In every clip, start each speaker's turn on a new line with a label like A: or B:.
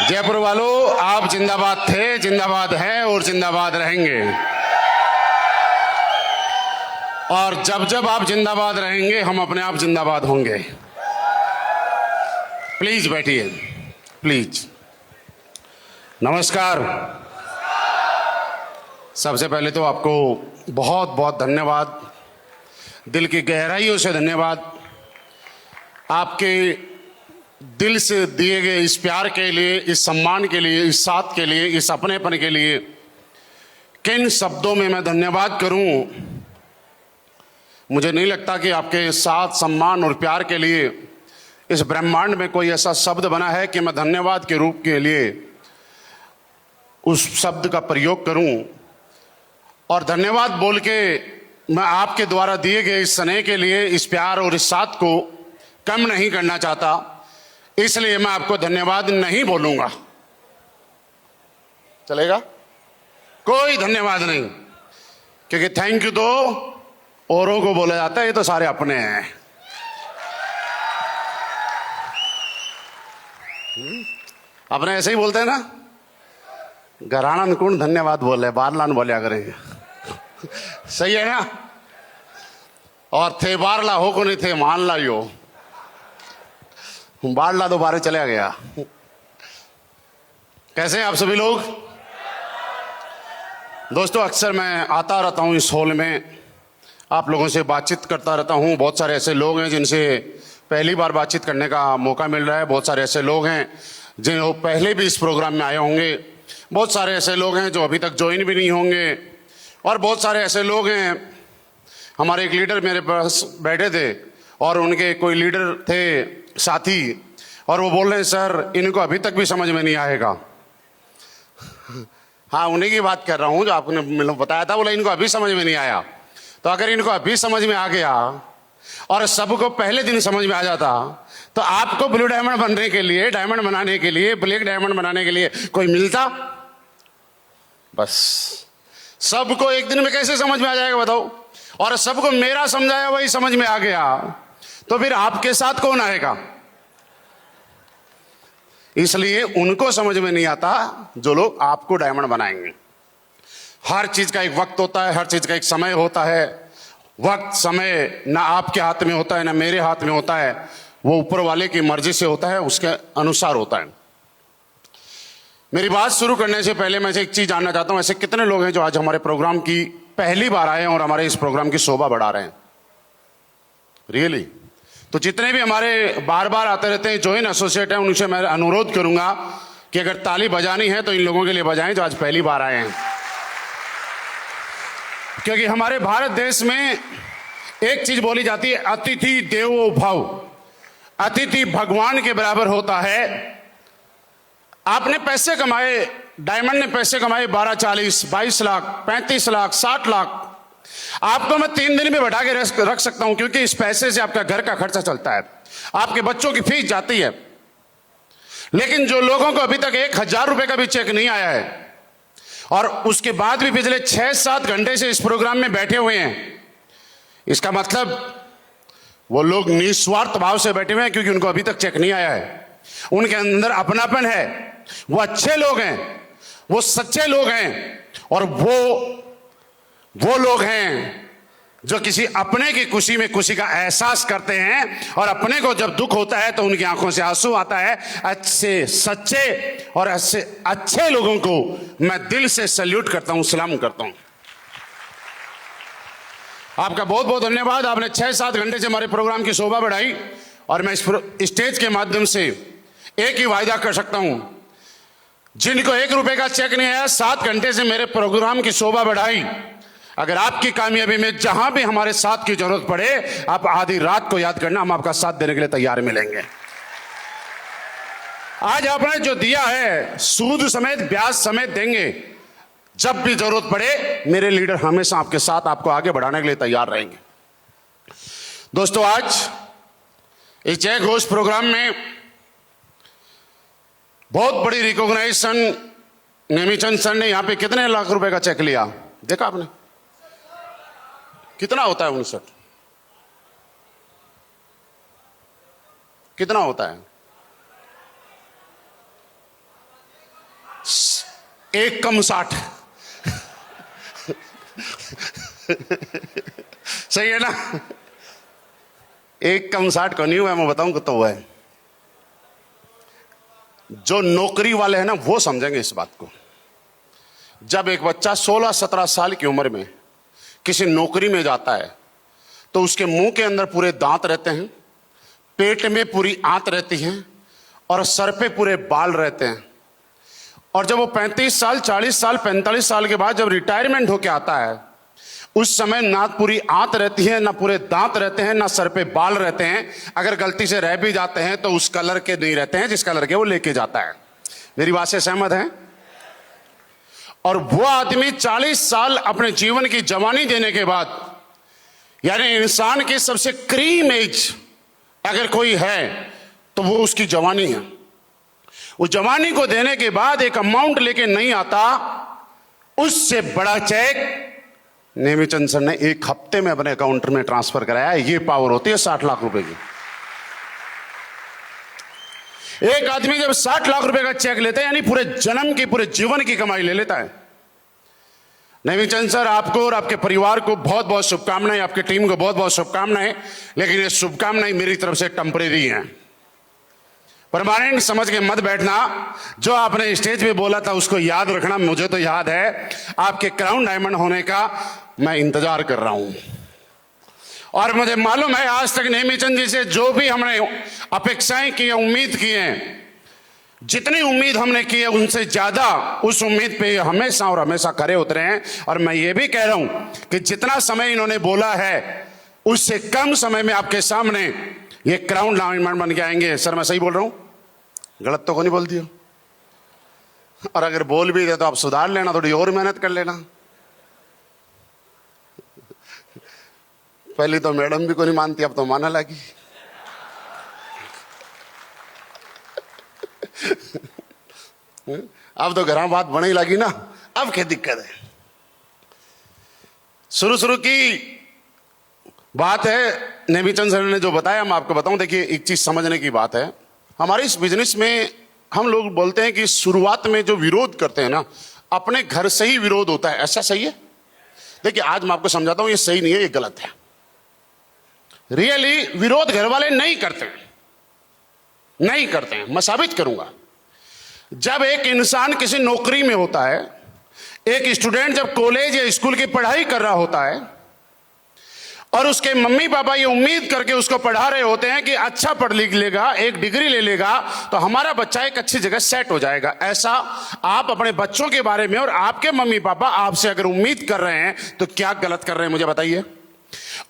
A: जयपुर वालों, आप जिंदाबाद थे, जिंदाबाद हैं और जिंदाबाद रहेंगे। और जब जब आप जिंदाबाद रहेंगे हम अपने आप जिंदाबाद होंगे। प्लीज बैठिए, प्लीज। नमस्कार। सबसे पहले तो आपको बहुत बहुत धन्यवाद, दिल की गहराइयों से धन्यवाद, आपके दिल से दिए गए इस प्यार के लिए, इस सम्मान के लिए, इस साथ के लिए, इस अपनेपन के लिए। किन शब्दों में मैं धन्यवाद करूं? मुझे नहीं लगता कि आपके साथ, सम्मान और प्यार के लिए इस ब्रह्मांड में कोई ऐसा शब्द बना है कि मैं धन्यवाद के रूप के लिए उस शब्द का प्रयोग करूं। और धन्यवाद बोल के मैं आपके द्वारा दिए गए इस स्नेह के लिए, इस प्यार और इस साथ को कम नहीं करना चाहता, इसलिए मैं आपको धन्यवाद नहीं बोलूंगा। चलेगा? कोई धन्यवाद नहीं, क्योंकि थैंक यू तो औरों को बोला जाता है, ये तो सारे अपने हैं। अपने ऐसे ही बोलते हैं ना, घराना अनुकूल धन्यवाद बोल रहे, बारलान बोलिया करेंगे। सही है ना? और थे बारला हो को नहीं थे मान ला यो, बारला दोबारा चला गया। कैसे हैं आप सभी लोग? दोस्तों, अक्सर मैं आता रहता हूं इस हॉल में, आप लोगों से बातचीत करता रहता हूं। बहुत सारे ऐसे लोग हैं जिनसे पहली बार बातचीत करने का मौका मिल रहा है। बहुत सारे ऐसे लोग हैं जिन्हें पहले भी इस प्रोग्राम में आए होंगे। बहुत सारे ऐसे लोग हैं जो अभी तक ज्वाइन भी नहीं होंगे। और बहुत सारे ऐसे लोग हैं, हमारे एक लीडर मेरे पास बैठे थे और उनके कोई लीडर थे साथी, और वो बोल रहे हैं सर इनको अभी तक भी समझ में नहीं आएगा। हाँ, उन्हीं की बात कर रहा हूँ जो आपने बताया था, बोला इनको अभी समझ में नहीं आया। तो अगर इनको अभी समझ में आ गया और सबको पहले दिन समझ में आ जाता, तो आपको ब्लू डायमंड बनने के लिए, डायमंड बनाने के लिए, ब्लैक डायमंड बनाने के लिए कोई मिलता? बस सबको एक दिन में कैसे समझ में आ जाएगा बताओ? और सबको मेरा समझाया वही समझ में आ गया, तो फिर आपके साथ कौन आएगा? इसलिए उनको समझ में नहीं आता जो लोग आपको डायमंड बनाएंगे। हर चीज का एक वक्त होता है, हर चीज का एक समय होता है। वक्त समय ना आपके हाथ में होता है ना मेरे हाथ में होता है, वो ऊपर वाले की मर्जी से होता है, उसके अनुसार होता है। मेरी बात शुरू करने से पहले मैं एक चीज जानना चाहता हूं, ऐसे कितने लोग हैं जो आज हमारे प्रोग्राम की पहली बार आए हैं और हमारे इस प्रोग्राम की शोभा बढ़ा रहे हैं? रियली? तो जितने भी हमारे बार बार आते रहते हैं, ज्वाइन एसोसिएट हैं, उनसे मैं अनुरोध करूंगा कि अगर ताली बजानी है तो इन लोगों के लिए बजाएं जो आज पहली बार आए हैं। क्योंकि हमारे भारत देश में एक चीज बोली जाती है, अतिथि देवो भव। अतिथि भगवान के बराबर होता है। आपने पैसे कमाए, डायमंड ने पैसे कमाए 12, 40, 22 लाख, 35 लाख, 60 लाख, आपको मैं 3 दिन में बढ़ा के रख सकता हूं, क्योंकि इस पैसे से आपका घर का खर्चा चलता है, आपके बच्चों की फीस जाती है। लेकिन जो लोगों को अभी तक 1000 रुपए का भी चेक नहीं आया है और उसके बाद भी पिछले 6-7 घंटे से इस प्रोग्राम में बैठे हुए हैं, इसका मतलब वो लोग निस्वार्थ भाव से बैठे हुए हैं, क्योंकि उनको अभी तक चेक नहीं आया है। उनके अंदर अपनापन है, वो अच्छे लोग हैं, वो सच्चे लोग हैं, और वो लोग हैं जो किसी अपने की खुशी में खुशी का एहसास करते हैं, और अपने को जब दुख होता है तो उनकी आंखों से आंसू आता है। अच्छे, सच्चे और अच्छे लोगों को मैं दिल से सैल्यूट करता हूं, सलाम करता हूं। आपका बहुत बहुत धन्यवाद। आपने 6-7 घंटे से हमारे प्रोग्राम की शोभा बढ़ाई, और मैं इस स्टेज के माध्यम से एक ही वायदा कर सकता हूं, जिनको 1 रुपए का चेक नहीं आया, 7 घंटे से मेरे प्रोग्राम की शोभा बढ़ाई, अगर आपकी कामयाबी में जहां भी हमारे साथ की जरूरत पड़े, आप आधी रात को याद करना, हम आपका साथ देने के लिए तैयार मिलेंगे। आज आपने जो दिया है, सूद समेत, ब्याज समेत देंगे। जब भी जरूरत पड़े, मेरे लीडर हमेशा आपके साथ, आपको आगे बढ़ाने के लिए तैयार रहेंगे। दोस्तों, आज इस जय घोष प्रोग्राम में बहुत बड़ी रिकॉग्नाइजेशन, नेमीचंद सर ने यहां पे कितने लाख रुपए का चेक लिया, देखा आपने? कितना होता है 59? कितना होता है? एक कम 60। सही है ना? एक कम 60 को नहीं हुआ, मैं बताऊं तो हुआ है। जो नौकरी वाले हैं ना वो समझेंगे इस बात को। जब एक बच्चा 16-17 साल की उम्र में किसी नौकरी में जाता है तो उसके मुंह के अंदर पूरे दांत रहते हैं, पेट में पूरी आंत रहती है और सर पे पूरे बाल रहते हैं। और जब वो 35 साल, 40 साल, 45 साल के बाद जब रिटायरमेंट होके आता है, उस समय ना पूरी आंत रहती है, ना पूरे दांत रहते हैं, ना सर पे बाल रहते हैं। अगर गलती से रह भी जाते हैं तो उस कलर के नहीं रहते हैं जिस कलर के वो लेके जाता है। मेरी बात से सहमत हैं? और वो आदमी 40 साल अपने जीवन की जवानी देने के बाद, यानी इंसान की सबसे क्रीम एज अगर कोई है तो वो उसकी जवानी है। उस जवानी को देने के बाद एक अमाउंट लेके नहीं आता, उससे बड़ा चेक नेमीचंद सर ने एक हफ्ते में अपने अकाउंट में ट्रांसफर कराया। ये पावर होती है 60 लाख रुपए की। एक आदमी जब 60 लाख रुपए का चेक लेता है यानी पूरे जन्म की, पूरे जीवन की कमाई ले लेता है। नेमीचंद सर, आपको और आपके परिवार को बहुत बहुत शुभकामनाएं, आपकी टीम को बहुत बहुत शुभकामनाएं। लेकिन ये शुभकामनाएं मेरी तरफ से टेम्परेरी हैं, परमानेंट समझ के मत बैठना। जो आपने स्टेज पे बोला था उसको याद रखना। मुझे तो याद है, आपके क्राउन डायमंड होने का मैं इंतजार कर रहा हूं। और मुझे मालूम है आज तक नेमीचंद जी से जो भी हमने अपेक्षाएं की है, उम्मीद की है, जितनी उम्मीद हमने की है उनसे ज्यादा उस उम्मीद पे हमेशा और हमेशा खरे उतरे हैं। और मैं ये भी कह रहा हूं कि जितना समय इन्होंने बोला है उससे कम समय में आपके सामने ये क्राउन डायमंड बन के आएंगे। सर मैं सही बोल रहा हूं? गलत तो को नहीं बोल दिया? और अगर बोल भी दे तो आप सुधार लेना, थोड़ी और मेहनत कर लेना। पहले तो मैडम भी को नहीं मानती, अब तो माना लगी। अब तो घर बात बने लगी ना, अब क्या दिक्कत है? शुरू की बात है, नेमीचंद सर ने जो बताया मैं आपको बताऊं। देखिए, एक चीज समझने की बात है, हमारे इस बिजनेस में हम लोग बोलते हैं कि शुरुआत में जो विरोध करते हैं ना, अपने घर से ही विरोध होता है। ऐसा सही है? देखिए, आज मैं आपको समझाता हूं, ये सही नहीं है, ये गलत है। रियली विरोध घर वाले नहीं करते हैं। मैं साबित करूंगा। जब एक इंसान किसी नौकरी में होता है, एक स्टूडेंट जब कॉलेज या स्कूल की पढ़ाई कर रहा होता है और उसके मम्मी पापा ये उम्मीद करके उसको पढ़ा रहे होते हैं कि अच्छा पढ़ लिख लेगा, एक डिग्री ले लेगा तो हमारा बच्चा एक अच्छी जगह सेट हो जाएगा। ऐसा आप अपने बच्चों के बारे में और आपके मम्मी पापा आपसे अगर उम्मीद कर रहे हैं तो क्या गलत कर रहे हैं, मुझे बताइए।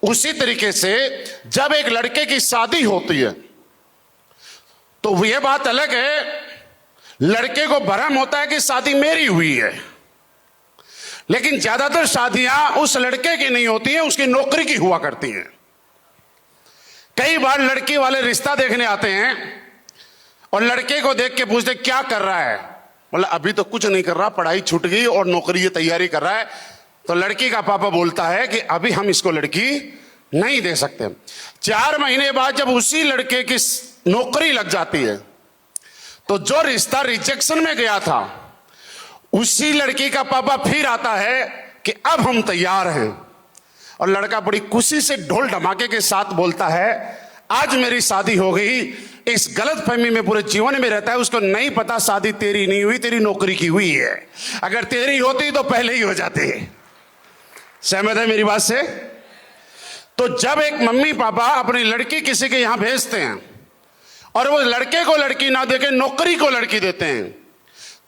A: उसी तरीके से जब एक लड़के की शादी होती है तो यह बात अलग है, लड़के को भ्रम होता है कि शादी मेरी हुई है, लेकिन ज्यादातर शादियां उस लड़के की नहीं होती हैं, उसकी नौकरी की हुआ करती हैं। कई बार लड़की वाले रिश्ता देखने आते हैं और लड़के को देख के पूछते क्या कर रहा है, बोला अभी तो कुछ नहीं कर रहा, पढ़ाई छूट गई और नौकरी की तैयारी कर रहा है। तो लड़की का पापा बोलता है कि अभी हम इसको लड़की नहीं दे सकते। 4 महीने बाद जब उसी लड़के की नौकरी लग जाती है तो जो रिश्ता रिजेक्शन में गया था, उसी लड़की का पापा फिर आता है कि अब हम तैयार हैं। और लड़का बड़ी खुशी से ढोल धमाके के साथ बोलता है आज मेरी शादी हो गई। इस गलत फहमी में पूरे जीवन में रहता है, उसको नहीं पता शादी तेरी नहीं हुई, तेरी नौकरी की हुई है। अगर तेरी होती तो पहले ही हो जाती है। सहमत है मेरी बात से? तो जब एक मम्मी पापा अपनी लड़की किसी के यहां भेजते हैं और वो लड़के को लड़की ना देके नौकरी को लड़की देते हैं,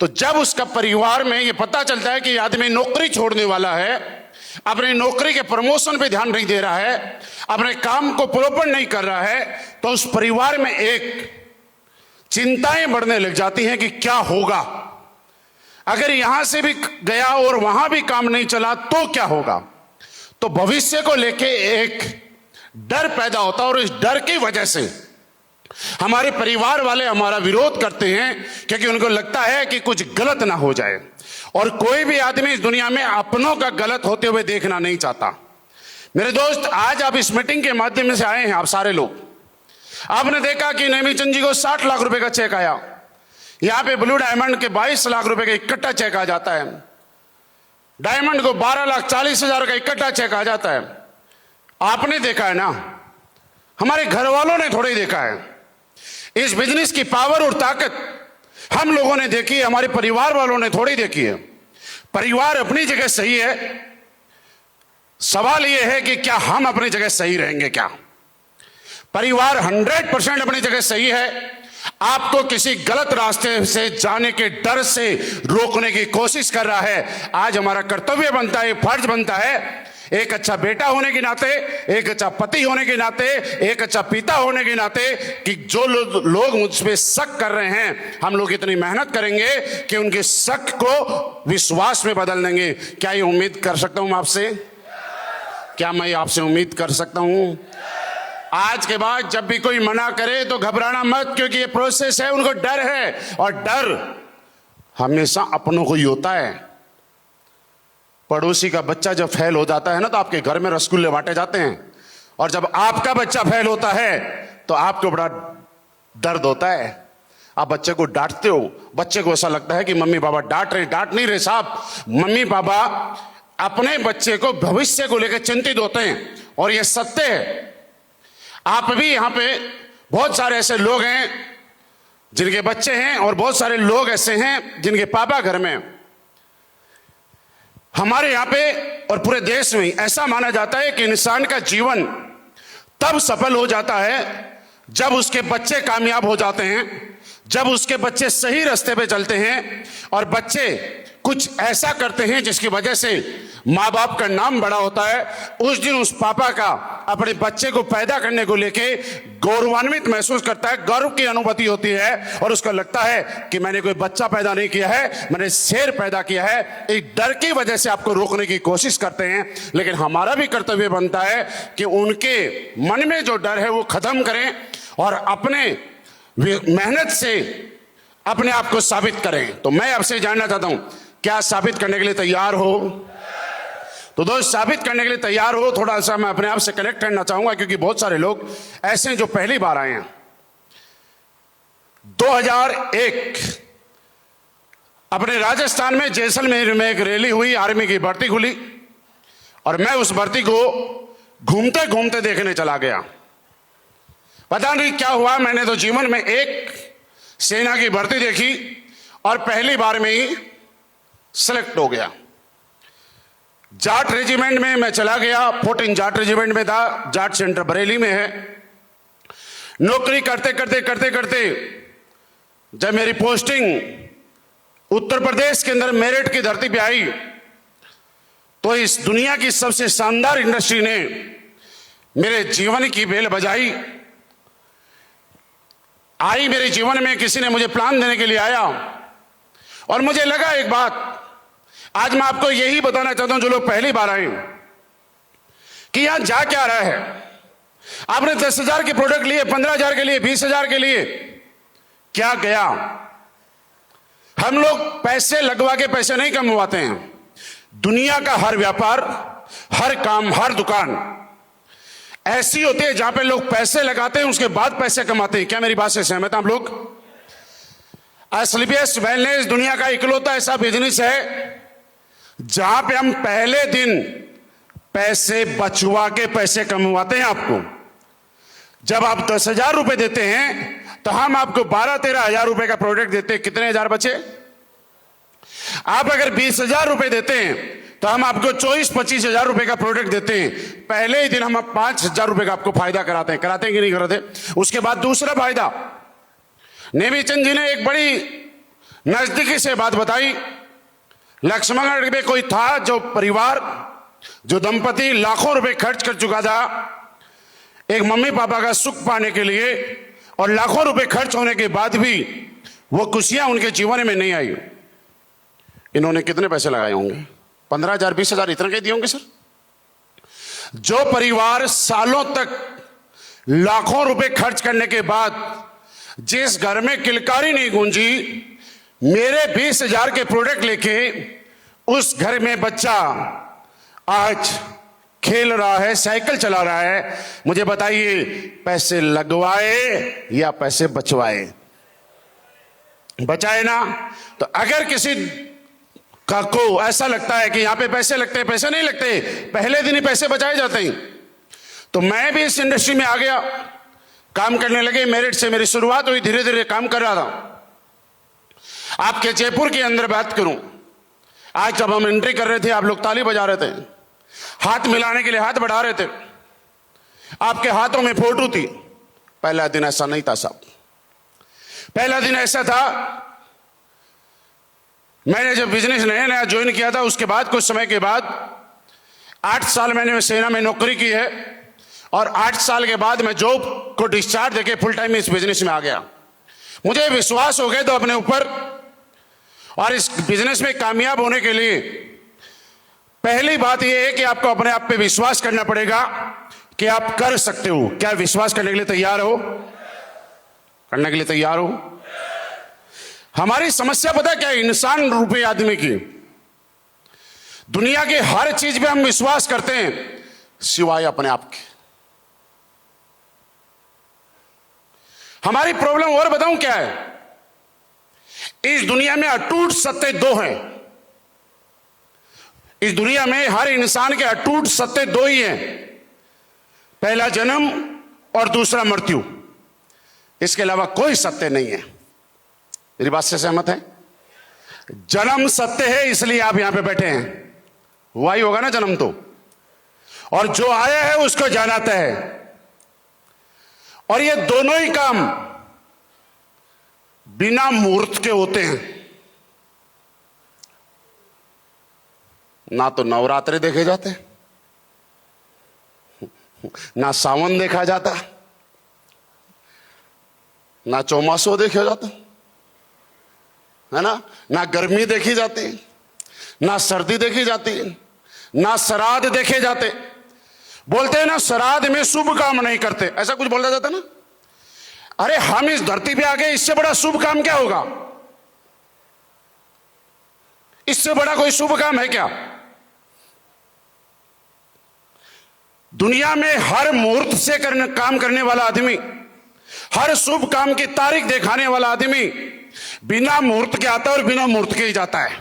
A: तो जब उसका परिवार में ये पता चलता है कि आदमी नौकरी छोड़ने वाला है, अपनी नौकरी के प्रमोशन पे ध्यान नहीं दे रहा है, अपने काम को प्रॉपर नहीं कर रहा है, तो उस परिवार में एक चिंताएं बढ़ने लग जाती हैं कि क्या होगा, अगर यहां से भी गया और वहां भी काम नहीं चला तो क्या होगा। तो भविष्य को लेके एक डर पैदा होता है और इस डर की वजह से हमारे परिवार वाले हमारा विरोध करते हैं, क्योंकि उनको लगता है कि कुछ गलत ना हो जाए। और कोई भी आदमी इस दुनिया में अपनों का गलत होते हुए देखना नहीं चाहता। मेरे दोस्त, आज आप इस मीटिंग के माध्यम से आए हैं, आप सारे लोग, आपने देखा कि नेमीचंद जी को 60 लाख रुपए का चेक आया। यहां पे ब्लू डायमंड के 22 लाख रुपए का इकट्ठा चेक आ जाता है, डायमंड को 12,40,000 का इकट्ठा चेक आ जाता है। आपने देखा है ना, हमारे घर वालों ने थोड़ी देखा है। इस बिजनेस की पावर और ताकत हम लोगों ने देखी है, हमारे परिवार वालों ने थोड़ी देखी है। परिवार अपनी जगह सही है, सवाल यह है कि क्या हम अपनी जगह सही रहेंगे? क्या परिवार 100% अपनी जगह सही है? आपको किसी गलत रास्ते से जाने के डर से रोकने की कोशिश कर रहा है। आज हमारा कर्तव्य बनता है, फर्ज बनता है, एक अच्छा बेटा होने के नाते, एक अच्छा पति होने के नाते, एक अच्छा पिता होने के नाते, कि जो लोग मुझ पे शक कर रहे हैं, हम लोग इतनी मेहनत करेंगे कि उनके शक को विश्वास में बदल देंगे। क्या ये उम्मीद कर सकता हूं आपसे? क्या मैं आपसे उम्मीद कर सकता हूं? आज के बाद जब भी कोई मना करे तो घबराना मत, क्योंकि ये प्रोसेस है, उनको डर है, और डर हमेशा अपनों को ही होता है। पड़ोसी का बच्चा जब फेल हो जाता है ना, तो आपके घर में रसगुल्ले बांटे जाते हैं, और जब आपका बच्चा फेल होता है तो आपको बड़ा दर्द होता है। आप बच्चे को डांटते हो, बच्चे को ऐसा लगता है कि मम्मी पापा डांट नहीं रहे साहब। मम्मी पापा अपने बच्चे को भविष्य को लेकर चिंतित होते हैं, और यह सत्य है। आप भी यहां पे बहुत सारे ऐसे लोग हैं जिनके बच्चे हैं, और बहुत सारे लोग ऐसे हैं जिनके पापा घर में। हमारे यहां पे और पूरे देश में ऐसा माना जाता है कि इंसान का जीवन तब सफल हो जाता है जब उसके बच्चे कामयाब हो जाते हैं, जब उसके बच्चे सही रास्ते पे चलते हैं, और बच्चे कुछ ऐसा करते हैं जिसकी वजह से माँ बाप का नाम बड़ा होता है। उस दिन उस पापा का अपने बच्चे को पैदा करने को लेके गौरवान्वित महसूस करता है, गर्व की अनुभूति होती है, और उसको लगता है कि मैंने कोई बच्चा पैदा नहीं किया है, मैंने शेर पैदा किया है। एक डर की वजह से आपको रोकने की कोशिश करते हैं, लेकिन हमारा भी कर्तव्य बनता है कि उनके मन में जो डर है वो खत्म करें, और अपने मेहनत से अपने आप को साबित करें। तो मैं आपसे जानना चाहता हूं, क्या साबित करने के लिए तैयार हो? तो दोस्त, साबित करने के लिए तैयार हो? थोड़ा सा मैं अपने आप से कनेक्ट करना चाहूंगा, क्योंकि बहुत सारे लोग ऐसे हैं जो पहली बार आए हैं। 2001 अपने राजस्थान में जैसलमेर में एक रैली हुई, आर्मी की भर्ती खुली, और मैं उस भर्ती को घूमते घूमते देखने चला गया। पता नहीं क्या हुआ, मैंने तो जीवन में एक सेना की भर्ती देखी और पहली बार में ही सिलेक्ट हो गया। जाट रेजिमेंट में मैं चला गया, 14 जाट रेजिमेंट में था, जाट सेंटर बरेली में है। नौकरी करते करते जब मेरी पोस्टिंग उत्तर प्रदेश के अंदर मेरठ की धरती पे आई, तो इस दुनिया की सबसे शानदार इंडस्ट्री ने मेरे जीवन की बेल बजाई। आई मेरे जीवन में, किसी ने मुझे प्लान देने के लिए आया, और मुझे लगा एक बात, आज मैं आपको यही बताना चाहता हूं जो लोग पहली बार आए, कि यहां जा क्या रहा है। आपने 10,000 के प्रोडक्ट लिए, 15,000 के लिए, 20,000 के लिए, क्या गया? हम लोग पैसे लगवा के पैसे नहीं कमवाते हैं। दुनिया का हर व्यापार, हर काम, हर दुकान ऐसी होती है जहां पे लोग पैसे लगाते हैं, उसके बाद पैसे कमाते हैं। क्या मेरी बात से सहमत हैं आप लोग? एस्क्लेपियस वेलनेस दुनिया का इकलौता ऐसा बिजनेस है जहां पे हम पहले दिन पैसे बचवा के पैसे कमवाते हैं आपको। जब आप 10,000 रुपए देते हैं तो हम आपको 12-13 हजार रुपए का प्रोडक्ट देते हैं। कितने हजार बचे? आप अगर 20,000 रुपए देते हैं तो हम आपको 24-25 हजार रुपए का प्रोडक्ट देते हैं। पहले ही दिन हम 5,000 रुपए का आपको फायदा कराते हैं कि नहीं कराते? उसके बाद दूसरा फायदा, नेमीचंद जी ने एक बड़ी नजदीकी से बात बताई। लक्ष्मणगढ़ में कोई था जो परिवार, जो दंपति लाखों रुपए खर्च कर चुका था एक मम्मी पापा का सुख पाने के लिए, और लाखों रुपए खर्च होने के बाद भी वो खुशियां उनके जीवन में नहीं आई। इन्होंने कितने पैसे लगाए होंगे? 15,000 20,000 इतना कह दिए होंगे सर। जो परिवार सालों तक लाखों रुपए खर्च करने के बाद जिस घर में किलकारी नहीं गूंजी, मेरे 20,000 के प्रोडक्ट लेके उस घर में बच्चा आज खेल रहा है, साइकिल चला रहा है। मुझे बताइए, पैसे लगवाए या पैसे बचवाए? बचाए ना। तो अगर किसी का को ऐसा लगता है कि यहां पे पैसे लगते हैं, पैसे नहीं लगते, पहले दिन ही पैसे बचाए जाते हैं। तो मैं भी इस इंडस्ट्री में आ गया, काम करने लगे। मेरिट से मेरी शुरुआत हुई, धीरे धीरे काम कर रहा था। आपके जयपुर के अंदर बात करूं, आज जब हम एंट्री कर रहे थे आप लोग ताली बजा रहे थे, हाथ मिलाने के लिए हाथ बढ़ा रहे थे, आपके हाथों में फोटो थी। पहला दिन ऐसा नहीं था साहब। पहला दिन ऐसा था, मैंने जब बिजनेस नया नया ज्वाइन किया था, उसके बाद कुछ समय के बाद 8 साल मैंने सेना में नौकरी की है, और 8 साल के बाद मैं जॉब को डिस्चार्ज देके फुल टाइम इस बिजनेस में आ गया। मुझे विश्वास हो गया तो अपने ऊपर, और इस बिजनेस में कामयाब होने के लिए पहली बात यह है कि आपको अपने आप पे विश्वास करना पड़ेगा कि आप कर सकते हो। क्या विश्वास करने के लिए तैयार हो? करने के लिए तैयार हो? हमारी समस्या पता क्या है? इंसान रूपी आदमी की। दुनिया के हर चीज पे हम विश्वास करते हैं सिवाय अपने आप के। हमारी प्रॉब्लम और बताऊं क्या है? इस दुनिया में अटूट सत्य 2 हैं। इस दुनिया में हर इंसान के अटूट सत्य 2 ही हैं, पहला जन्म और दूसरा मृत्यु। इसके अलावा कोई सत्य नहीं है। मेरी बात से सहमत है? जन्म सत्य है, इसलिए आप यहां पे बैठे हैं। हुआ ही होगा ना जन्म तो, और जो आया है उसको जाना तय है। और ये दोनों ही काम बिना मुहूर्त के होते हैं। ना तो नवरात्रि देखे जाते, ना सावन देखा जाता, ना चौमासों देखे जाते, है ना गर्मी देखी जाती, ना सर्दी देखी जाती, ना श्राद्ध देखे जाते। बोलते हैं ना श्राद्ध में शुभ काम नहीं करते, ऐसा कुछ बोला जाता ना। अरे हम इस धरती पे आ गए, इससे बड़ा शुभ काम क्या होगा? इससे बड़ा कोई शुभ काम है क्या? दुनिया में हर मुहूर्त से काम करने वाला आदमी, हर शुभ काम की तारीख दिखाने वाला आदमी बिना मुहूर्त के आता है और बिना मुहूर्त के ही जाता है।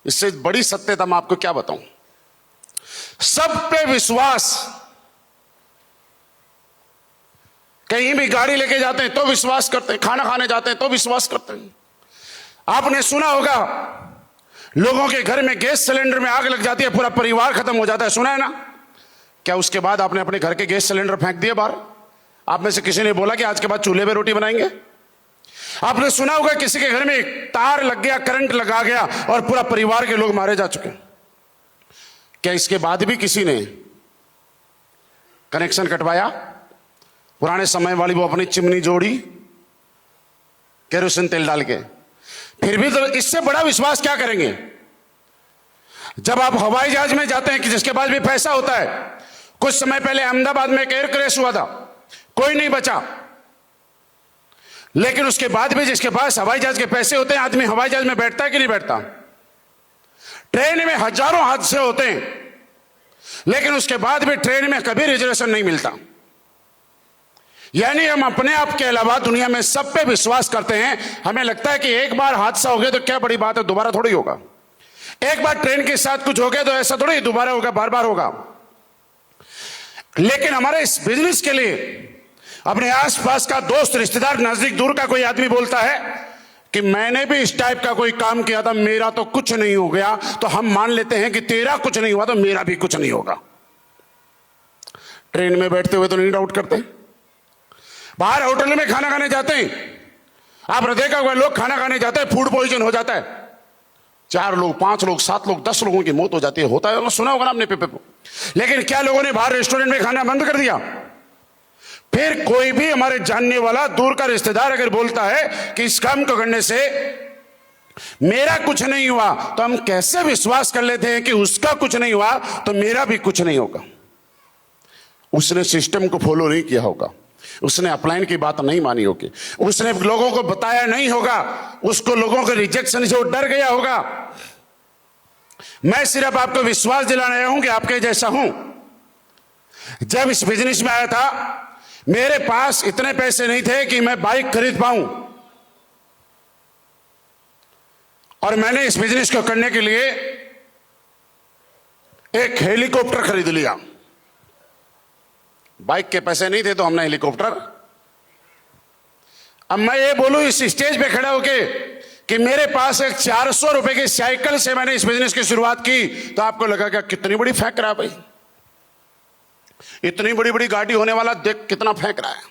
A: इससे बड़ी सत्यता मैं आपको क्या बताऊं? सब पे विश्वास। कहीं भी गाड़ी लेके जाते हैं तो विश्वास करते हैं, खाना खाने जाते हैं तो विश्वास करते हैं। आपने सुना होगा लोगों के घर में गैस सिलेंडर में आग लग जाती है, पूरा परिवार खत्म हो जाता है, सुना है ना? क्या उसके बाद आपने अपने घर के गैस सिलेंडर फेंक दिए बाहर? आप में से किसी ने बोला कि आज के बाद चूल्हे पे रोटी बनाएंगे? आपने सुना होगा किसी के घर में तार लग गया, करंट लगा गया और पूरा परिवार के लोग मारे जा चुके। क्या इसके बाद भी किसी ने कनेक्शन कटवाया? पुराने समय वाली वो अपनी चिमनी जोड़ी केरोसिन तेल डाल के। फिर भी तो इससे बड़ा विश्वास क्या करेंगे? जब आप हवाई जहाज में जाते हैं कि जिसके पास भी पैसा होता है, कुछ समय पहले अहमदाबाद में एक एयर क्रैश हुआ था, कोई नहीं बचा, लेकिन उसके बाद भी जिसके पास हवाई जहाज के पैसे होते हैं, आदमी हवाई जहाज में बैठता है कि नहीं बैठता? ट्रेन में हजारों हादसे होते हैं, लेकिन उसके बाद भी ट्रेन में कभी रिजर्वेशन नहीं मिलता। यानी हम अपने आप के अलावा दुनिया में सब पे विश्वास करते हैं। हमें लगता है कि एक बार हादसा हो गया तो क्या बड़ी बात है, दोबारा थोड़ी होगा। एक बार ट्रेन के साथ कुछ हो गया तो ऐसा थोड़ी दोबारा होगा, बार बार होगा। लेकिन हमारे इस बिजनेस के लिए अपने आसपास का दोस्त, रिश्तेदार, नजदीक दूर का कोई आदमी बोलता है कि मैंने भी इस टाइप का कोई काम किया था, मेरा तो कुछ नहीं हो गया, तो हम मान लेते हैं कि तेरा कुछ नहीं हुआ तो मेरा भी कुछ नहीं होगा। ट्रेन में बैठते हुए तो नहीं डाउट करते। बाहर होटल में खाना खाने जाते हैं, आपने देखा होगा लोग खाना खाने जाते हैं, फूड पॉइजन हो जाता है, 4 लोग, 5 लोग, 7 लोग, 10 लोगों की मौत हो जाती है। होता है, सुना होगा ना आपने पेपर को। लेकिन क्या लोगों ने बाहर रेस्टोरेंट में खाना बंद कर दिया? फिर कोई भी हमारे जानने वाला दूर का रिश्तेदार अगर बोलता है कि इस काम को करने से मेरा कुछ नहीं हुआ, तो हम कैसे विश्वास कर लेते हैं कि उसका कुछ नहीं हुआ तो मेरा भी कुछ नहीं होगा? उसने सिस्टम को फॉलो नहीं किया होगा, उसने अपलाइन की बात नहीं मानी होगी, उसने लोगों को बताया नहीं होगा, उसको लोगों के रिजेक्शन से वो डर गया होगा। मैं सिर्फ आपको विश्वास दिलाने आया हूं कि आपके जैसा हूं। जब इस बिजनेस में आया था, मेरे पास इतने पैसे नहीं थे कि मैं बाइक खरीद पाऊं। और मैंने इस बिजनेस को करने के लिए एक हेलीकॉप्टर खरीद लिया। बाइक के पैसे नहीं थे तो हमने हेलीकॉप्टर। अब मैं ये बोलूं इस स्टेज पे खड़ा होके कि मेरे पास एक 400 रुपए की साइकिल से मैंने इस बिजनेस की शुरुआत की, तो आपको लगा क्या कितनी बड़ी फेंक रहा है भाई, इतनी बड़ी बड़ी गाड़ी होने वाला देख कितना फेंक रहा है,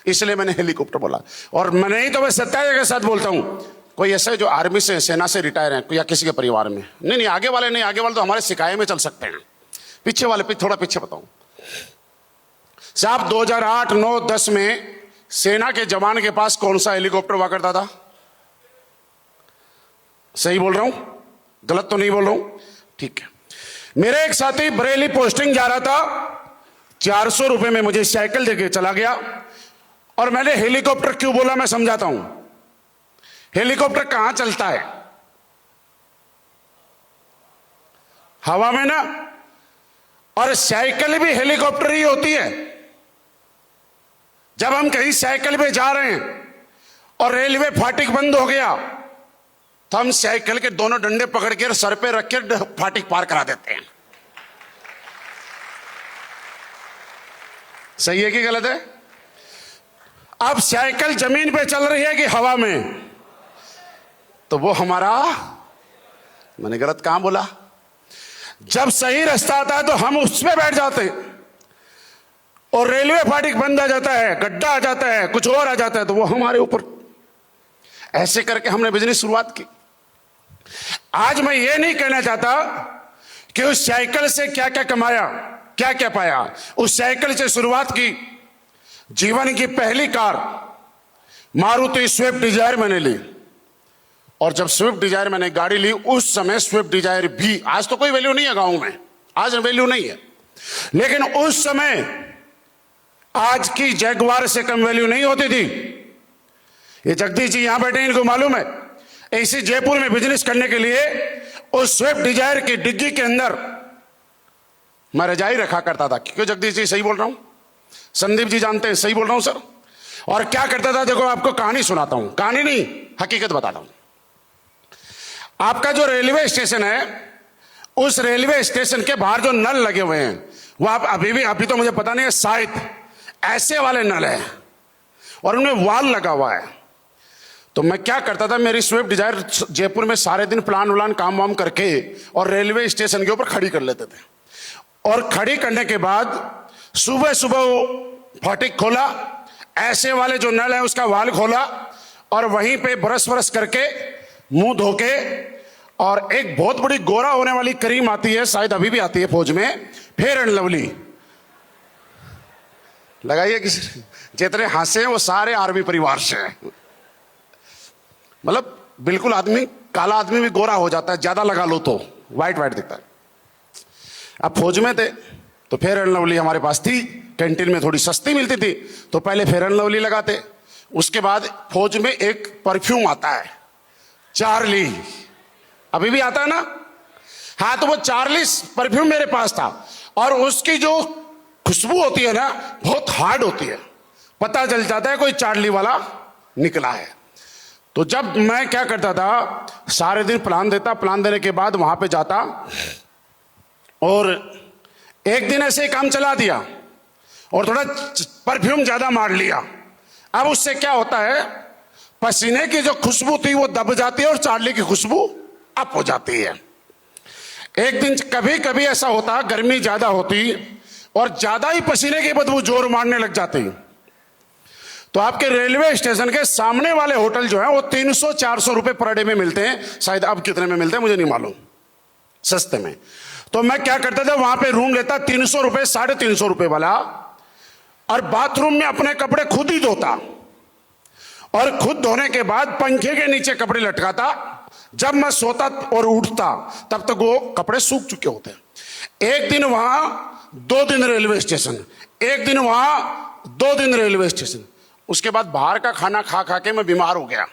A: इसलिए मैंने हेलीकॉप्टर बोला। और मैं नहीं तो मैं सत्य के साथ बोलता हूं, कोई ऐसे जो आर्मी से सेना से रिटायर है या किसी के परिवार में, नहीं आगे वाले नहीं, आगे वाले तो हमारे सिकाए में चल सकते हैं, पीछे वाले थोड़ा पीछे बताऊं साहब। 2008, 9, 10 में सेना के जवान के पास कौन सा हेलीकॉप्टर हुआ करता था? सही बोल रहा हूं, गलत तो नहीं बोल रहा हूं? ठीक है। मेरे एक साथी बरेली पोस्टिंग जा रहा था, 400 रुपए में मुझे साइकिल देके चला गया। और मैंने हेलीकॉप्टर क्यों बोला मैं समझाता हूं। हेलीकॉप्टर कहां चलता है? हवा में ना। और साइकिल भी हेलीकॉप्टर ही होती है। जब हम कहीं साइकिल पे जा रहे हैं और रेलवे फाटक बंद हो गया तो हम साइकिल के दोनों डंडे पकड़ के सर पे रख के फाटक पार करा देते हैं। सही है कि गलत है? अब साइकिल जमीन पे चल रही है कि हवा में, तो वो हमारा, मैंने गलत कहां बोला? जब सही रास्ता आता है तो हम उस पे बैठ जाते हैं और रेलवे फाटक बंद आ जाता है, गड्ढा आ जाता है, कुछ और आ जाता है तो वो हमारे ऊपर। ऐसे करके हमने बिजनेस शुरुआत की। आज मैं ये नहीं कहना चाहता कि उस साइकिल से क्या क्या कमाया, क्या क्या पाया। उस साइकिल से शुरुआत की। जीवन की पहली कार मारुति स्विफ्ट डिजायर मैंने ली। और जब स्विफ्ट डिजायर मैंने गाड़ी ली, उस समय स्विफ्ट डिजायर भी, आज तो कोई वैल्यू नहीं है गांव में, आज वैल्यू नहीं है, लेकिन उस समय आज की जगुआर से कम वैल्यू नहीं होती थी। ये जगदीश जी यहां बैठे, इनको मालूम है। इसी जयपुर में बिजनेस करने के लिए उस स्विफ्ट डिजायर की डिग्गी के अंदर मैं रजाई रखा करता था। क्यों जगदीश जी सही बोल रहा हूं? संदीप जी जानते हैं सही बोल रहा हूं सर। और क्या करता था, देखो आपको कहानी सुनाता हूं, कहानी नहीं हकीकत बताता हूं। आपका जो रेलवे स्टेशन है, उस रेलवे स्टेशन के बाहर जो नल लगे हुए हैं, वो आप अभी तो मुझे पता नहीं है, शायद ऐसे वाले नल है और उनमें वाल लगा हुआ है। तो मैं क्या करता था, मेरी स्विफ्ट डिजायर जयपुर में सारे दिन प्लान उलान काम वाम करके और रेलवे स्टेशन के ऊपर खड़ी कर लेते थे। और खड़ी करने के बाद सुबह सुबह वो फाटक खोला, ऐसे वाले जो नल है उसका वाल खोला और वहीं पे ब्रश व्रश करके मुंह धोके, और एक बहुत बड़ी गोरा होने वाली क्रीम आती है, शायद अभी भी आती है फौज में, फेयर एंड लवली लगाइए। किसी जितने हंसे हैं वो सारे आर्मी परिवार से हैं। मतलब बिल्कुल आदमी, काला आदमी भी गोरा हो जाता है, ज्यादा लगा लो तो वाइट वाइट दिखता है। अब फौज में थे तो फेयर एंड लवली हमारे पास थी, कैंटीन में थोड़ी सस्ती मिलती थी तो पहले फेयर एंड लवली लगाते। उसके बाद फौज में एक परफ्यूम आता है चार्ली, अभी भी आता है ना? हाँ, तो वो चार्ली परफ्यूम मेरे पास था और उसकी जो खुशबू होती है ना बहुत हार्ड होती है, पता चल जाता है कोई चार्ली वाला निकला है। तो जब मैं क्या करता था, सारे दिन प्लान देता, प्लान देने के बाद वहां पे जाता और एक दिन ऐसे ही काम चला दिया और थोड़ा परफ्यूम ज्यादा मार लिया। अब उससे क्या होता है, पसीने की जो खुशबू थी वो दब जाती है और चार्ली की खुशबू अप हो जाती है। एक दिन कभी कभी ऐसा होता, गर्मी ज्यादा होती और ज्यादा ही पसीने की बदबू जोर मारने लग जाती, तो आपके रेलवे स्टेशन के सामने वाले होटल जो है वो 300-400 रुपए पर डे में मिलते हैं, शायद अब कितने में मिलते हैं मुझे नहीं मालूम, सस्ते में। तो मैं क्या करता था, वहां पे रूम लेता 300 रुपए, 350 रुपए वाला, और बाथरूम में अपने कपड़े खुद ही धोता और खुद धोने के बाद पंखे के नीचे कपड़े लटकाता। जब मैं सोता और उठता तब तक वो कपड़े सूख चुके होते। एक दिन वहां, 2 दिन रेलवे स्टेशन, एक दिन वहां, 2 दिन रेलवे स्टेशन। उसके बाद बाहर का खाना खा खा के मैं बीमार हो गया,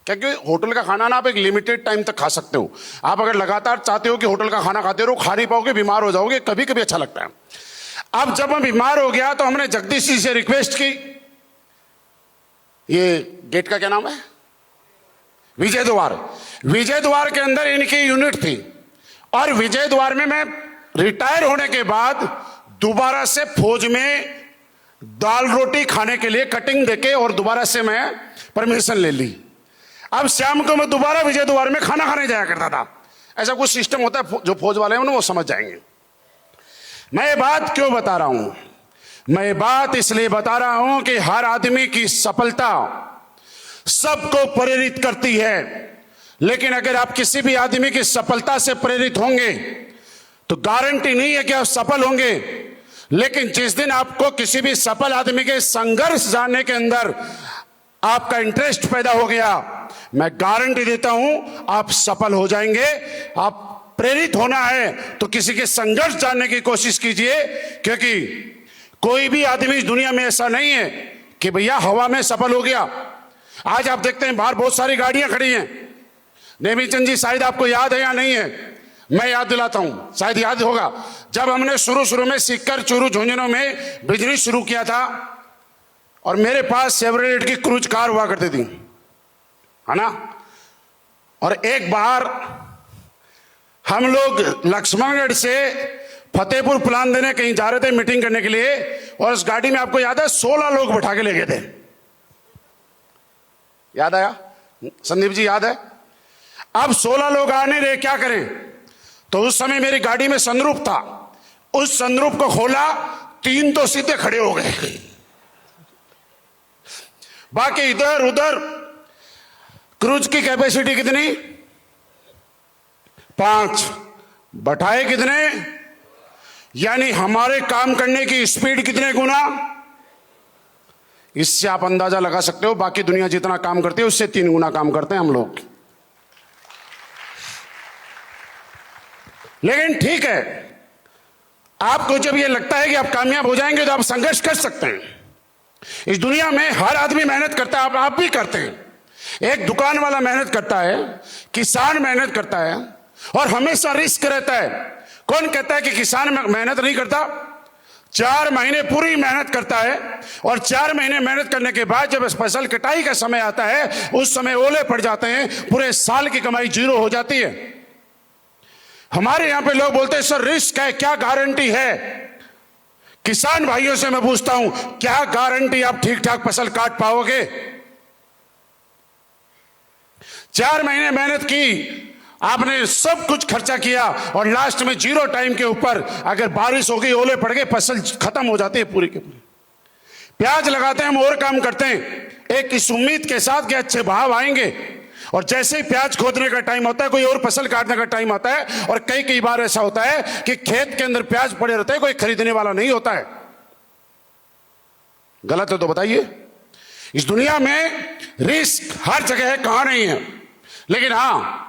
A: क्योंकि होटल का खाना ना आप एक लिमिटेड टाइम तक खा सकते हो। आप अगर लगातार चाहते हो कि होटल का खाना खाते रहो, खा नहीं पाओगे, बीमार हो जाओगे। कभी कभी अच्छा लगता है। अब जब मैं बीमार हो गया तो हमने जगदीश जी से रिक्वेस्ट की, ये गेट का क्या नाम है, विजय द्वार, विजय द्वार के अंदर इनकी यूनिट थी। और विजय द्वार में मैं रिटायर होने के बाद दोबारा से फौज में दाल रोटी खाने के लिए कटिंग देके और दोबारा से मैं परमिशन ले ली। अब शाम को मैं दोबारा विजय द्वार में खाना खाने जाया करता था। ऐसा कुछ सिस्टम होता है, जो फौज वाले हैं ना वो समझ जाएंगे। मैं ये बात क्यों बता रहा हूं? मैं ये बात इसलिए बता रहा हूं कि हर आदमी की सफलता सबको प्रेरित करती है, लेकिन अगर आप किसी भी आदमी की सफलता से प्रेरित होंगे तो गारंटी नहीं है कि आप सफल होंगे। लेकिन जिस दिन आपको किसी भी सफल आदमी के संघर्ष जानने के अंदर आपका इंटरेस्ट पैदा हो गया, मैं गारंटी देता हूं आप सफल हो जाएंगे। आप प्रेरित होना है तो किसी के संघर्ष जानने की कोशिश कीजिए, क्योंकि कोई भी आदमी इस दुनिया में ऐसा नहीं है कि भैया हवा में सफल हो गया। आज आप देखते हैं बाहर बहुत सारी गाड़ियां खड़ी हैं। नेमीचंद जी, शायद आपको याद है या नहीं है, मैं याद दिलाता हूं, शायद याद होगा। जब हमने शुरू में सीकर, चूरू, झुंझुनू में बिजनेस शुरू किया था और मेरे पास शेवरलेट की क्रूज कार हुआ करती थी, है ना। और एक बार हम लोग लक्ष्मणगढ़ से फतेहपुर प्लान देने कहीं जा रहे थे मीटिंग करने के लिए, और उस गाड़ी में आपको याद है 16 लोग बैठा के ले गए थे। याद आया संदीप जी? याद है। अब 16 लोग आ नहीं रहे, क्या करें? तो उस समय मेरी गाड़ी में सनरूफ था। उस सनरूफ को खोला, 3 तो सीधे खड़े हो गए, बाकी इधर उधर। क्रूज की कैपेसिटी कितनी? 5। बैठाए कितने? यानी हमारे काम करने की स्पीड कितने गुना? इससे आप अंदाजा लगा सकते हो बाकी दुनिया जितना काम करती है उससे 3 गुना काम करते हैं हम लोग। लेकिन ठीक है, आपको जब यह लगता है कि आप कामयाब हो जाएंगे तो आप संघर्ष कर सकते हैं। इस दुनिया में हर आदमी मेहनत करता है, आप भी करते हैं। एक दुकान वाला मेहनत करता है, किसान मेहनत करता है, और हमेशा रिस्क रहता है। कौन कहता है कि किसान मेहनत नहीं करता? 4 महीने पूरी मेहनत करता है, और 4 महीने मेहनत करने के बाद जब फसल कटाई का समय आता है उस समय ओले पड़ जाते हैं, पूरे साल की कमाई 0 हो जाती है। हमारे यहां पे लोग बोलते हैं सर रिस्क है, क्या गारंटी है? किसान भाइयों से मैं पूछता हूं, क्या गारंटी आप ठीक ठाक फसल काट पाओगे? 4 महीने मेहनत की, आपने सब कुछ खर्चा किया, और लास्ट में 0 टाइम के ऊपर अगर बारिश हो गई, ओले पड़ गए, फसल खत्म हो जाती है पूरी की पूरी। प्याज लगाते हैं हम और काम करते हैं एक इस उम्मीद के साथ कि अच्छे भाव आएंगे, और जैसे ही प्याज खोदने का टाइम होता है, कोई और फसल काटने का टाइम आता है, और कई बार ऐसा होता है कि खेत के अंदर प्याज पड़े रहते हैं, कोई खरीदने वाला नहीं होता है। गलत है तो बताइए। इस दुनिया में रिस्क हर जगह है, कहां नहीं है। लेकिन हां,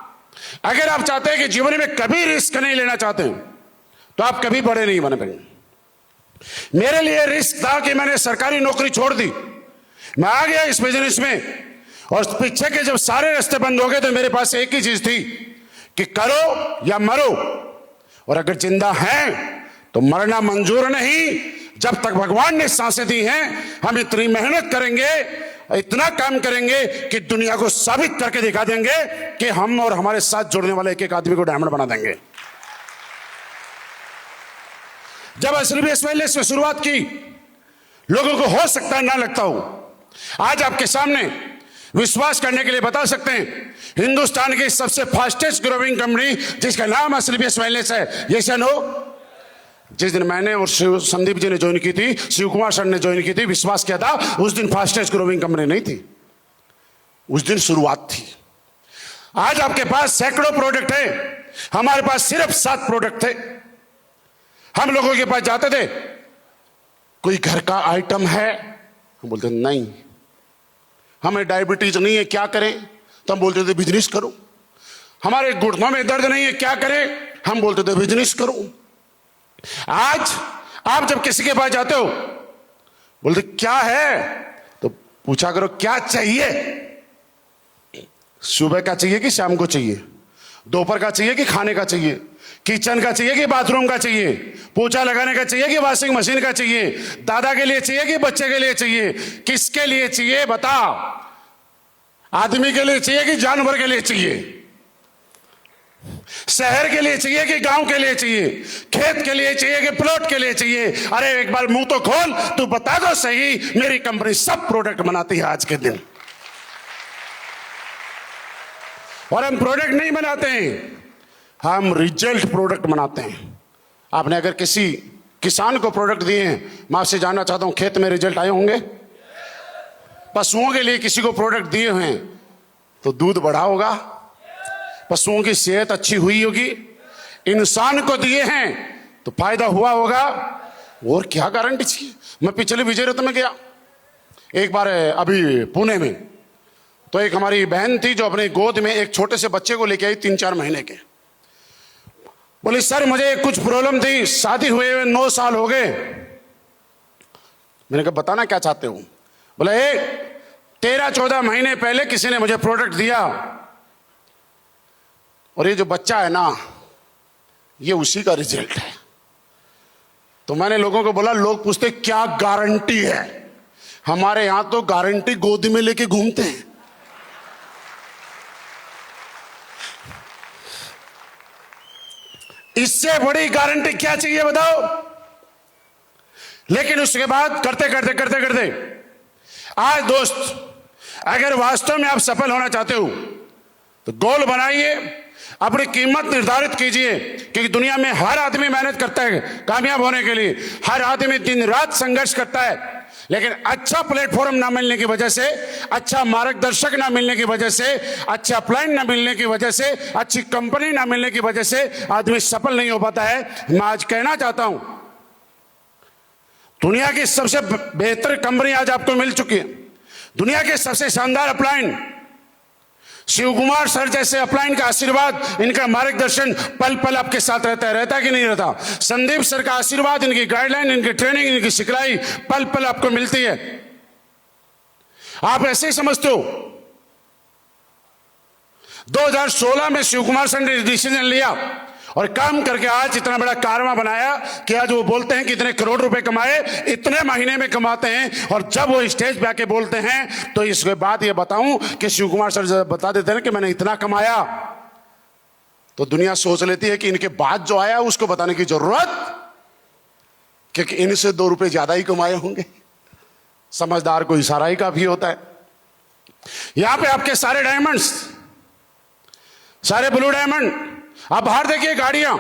A: अगर आप चाहते हैं कि जीवन में कभी रिस्क नहीं लेना चाहते हैं तो आप कभी बड़े नहीं बन पाएंगे। मेरे लिए रिस्क था कि मैंने सरकारी नौकरी छोड़ दी, मैं आ गया इस बिजनेस में, और पीछे के जब सारे रास्ते बंद हो गए तो मेरे पास एक ही चीज थी कि करो या मरो, और अगर जिंदा हैं तो मरना मंजूर नहीं। जब तक भगवान ने सांसें दी हैं हम इतनी मेहनत करेंगे, इतना काम करेंगे कि दुनिया को साबित करके दिखा देंगे कि हम और हमारे साथ जुड़ने वाले एक आदमी को डायमंड बना देंगे। जब एसएलवीएस वेलनेस में शुरुआत की, लोगों को हो सकता है ना लगता हो, आज आपके सामने विश्वास करने के लिए बता सकते हैं हिंदुस्तान की सबसे फास्टेस्ट ग्रोइंग कंपनी जिसका नाम एसएलवीएस वेलनेस है। ये सन हो, जिस दिन मैंने और संदीप जी ने ज्वाइन की थी, शिव कुमार सर ने ज्वाइन की थी, विश्वास किया था, उस दिन फास्टेस्ट ग्रोइंग कंपनी नहीं थी, उस दिन शुरुआत थी। आज आपके पास सैकड़ों प्रोडक्ट है, हमारे पास सिर्फ 7 प्रोडक्ट थे। हम लोगों के पास जाते थे, कोई घर का आइटम है, हम बोलते नहीं, हमें डायबिटीज नहीं है, क्या करें? तो हम बोलते थे बिजनेस करो। हमारे घुटनों में दर्द नहीं है, क्या करें? हम बोलते थे बिजनेस करो। आज आप जब किसी के पास जाते हो, बोलते क्या है, तो पूछा करो क्या चाहिए, सुबह का चाहिए कि शाम को चाहिए, दोपहर का चाहिए कि खाने का चाहिए, किचन का चाहिए कि बाथरूम का चाहिए, पोछा लगाने का चाहिए कि वॉशिंग मशीन का चाहिए, दादा के लिए चाहिए कि बच्चे के लिए चाहिए, किसके लिए चाहिए बताओ। आदमी के लिए चाहिए कि जानवर के लिए चाहिए? शहर के लिए चाहिए कि गांव के लिए चाहिए? खेत के लिए चाहिए कि प्लॉट के लिए चाहिए? अरे एक बार मुंह तो खोल, तू बता दो सही। मेरी कंपनी सब प्रोडक्ट बनाती है आज के दिन, और हम प्रोडक्ट नहीं बनाते हैं, हम रिजल्ट प्रोडक्ट बनाते हैं। आपने अगर किसी किसान को प्रोडक्ट दिए हैं, मैं आपसे जानना चाहता हूं, खेत में रिजल्ट आए होंगे? पशुओं के लिए किसी को प्रोडक्ट दिए हुए हैं तो दूध बढ़ा होगा, पशुओं की सेहत अच्छी हुई होगी। इंसान को दिए हैं तो फायदा हुआ होगा, और क्या गारंटी चाहिए? मैं पिछले विजय रथ में गया एक बार, अभी पुणे में, तो एक हमारी बहन थी जो अपने गोद में एक छोटे से बच्चे को लेके आई, 3-4 महीने के। बोली सर मुझे कुछ प्रॉब्लम थी, शादी हुए 9 साल हो गए। मैंने कहा बताना क्या चाहते हो? बोले 13-14 महीने पहले किसी ने मुझे प्रोडक्ट दिया, और ये जो बच्चा है ना, ये उसी का रिजल्ट है। तो मैंने लोगों को बोला, लोग पूछते क्या गारंटी है? हमारे यहां तो गारंटी गोद में लेके घूमते हैं। इससे बड़ी गारंटी क्या चाहिए बताओ? लेकिन उसके बाद करते करते आज दोस्त, अगर वास्तव में आप सफल होना चाहते हो तो गोल बनाइए, अपनी कीमत निर्धारित कीजिए, क्योंकि दुनिया में हर आदमी मेहनत करता है कामयाब होने के लिए, हर आदमी दिन रात संघर्ष करता है, लेकिन अच्छा प्लेटफॉर्म ना मिलने की वजह से, अच्छा मार्गदर्शक ना मिलने की वजह से, अच्छा प्लान ना मिलने की वजह से, अच्छी कंपनी ना मिलने की वजह से आदमी सफल नहीं हो पाता है। मैं आज कहना चाहता हूं, दुनिया की सबसे बेहतर कंपनी आज आपको मिल चुकी है, दुनिया के सबसे शानदार अपलाइन, शिव कुमार सर जैसे अपलाइन का आशीर्वाद, इनका मार्गदर्शन पल पल आपके साथ रहता है कि नहीं रहता? संदीप सर का आशीर्वाद, इनकी गाइडलाइन, इनकी ट्रेनिंग, इनकी सिखलाई पल पल आपको मिलती है। आप ऐसे ही समझते हो? 2016 में शिव कुमार सर ने डिसीजन लिया और काम करके आज इतना बड़ा कारवा बनाया कि आज वो बोलते हैं कि इतने करोड़ रुपए कमाए, इतने महीने में कमाते हैं। और जब वो स्टेज पे आके बोलते हैं तो इसके बाद ये बताऊं कि शिव कुमार सर बता देते हैं कि मैंने इतना कमाया, तो दुनिया सोच लेती है कि इनके बाद जो आया उसको बताने की जरूरत, क्योंकि इनसे 2 रुपए ज्यादा ही कमाए होंगे। समझदार को इशारा ही काफी होता है। यहां पे आपके सारे डायमंड्स, सारे ब्लू डायमंड, आप बाहर देखिए गाड़ियां,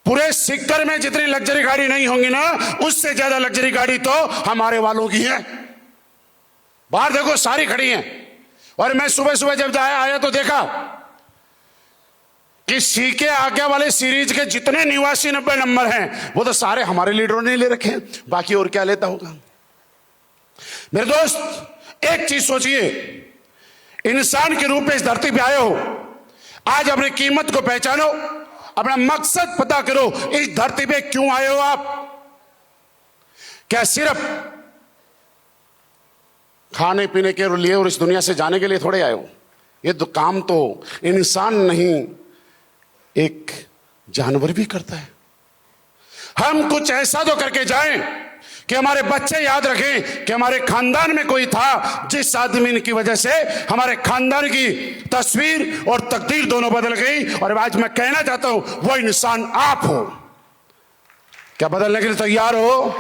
A: पूरे सिक्कर में जितनी लग्जरी गाड़ी नहीं होंगी ना, उससे ज्यादा लग्जरी गाड़ी तो हमारे वालों की है। बाहर देखो सारी खड़ी हैं। और मैं सुबह सुबह जब आया तो देखा कि सी के आगे वाले सीरीज के जितने 89-90 नंबर हैं वो तो सारे हमारे लीडरों ने ले रखे हैं, बाकी और क्या लेता होगा? मेरे दोस्त एक चीज सोचिए, इंसान के रूप में इस धरती पे आए हो, आज अपनी कीमत को पहचानो, अपना मकसद पता करो। इस धरती पे क्यों आए हो आप? क्या सिर्फ खाने पीने के लिए और इस दुनिया से जाने के लिए थोड़े आए हो? ये तो काम तो इंसान नहीं, एक जानवर भी करता है। हम कुछ ऐसा तो करके जाएं कि हमारे बच्चे याद रखें कि हमारे खानदान में कोई था जिस आदमी की वजह से हमारे खानदान की तस्वीर और तकदीर दोनों बदल गई। और आज मैं कहना चाहता हूं, वो इंसान आप हो। क्या बदलने के लिए तैयार हो?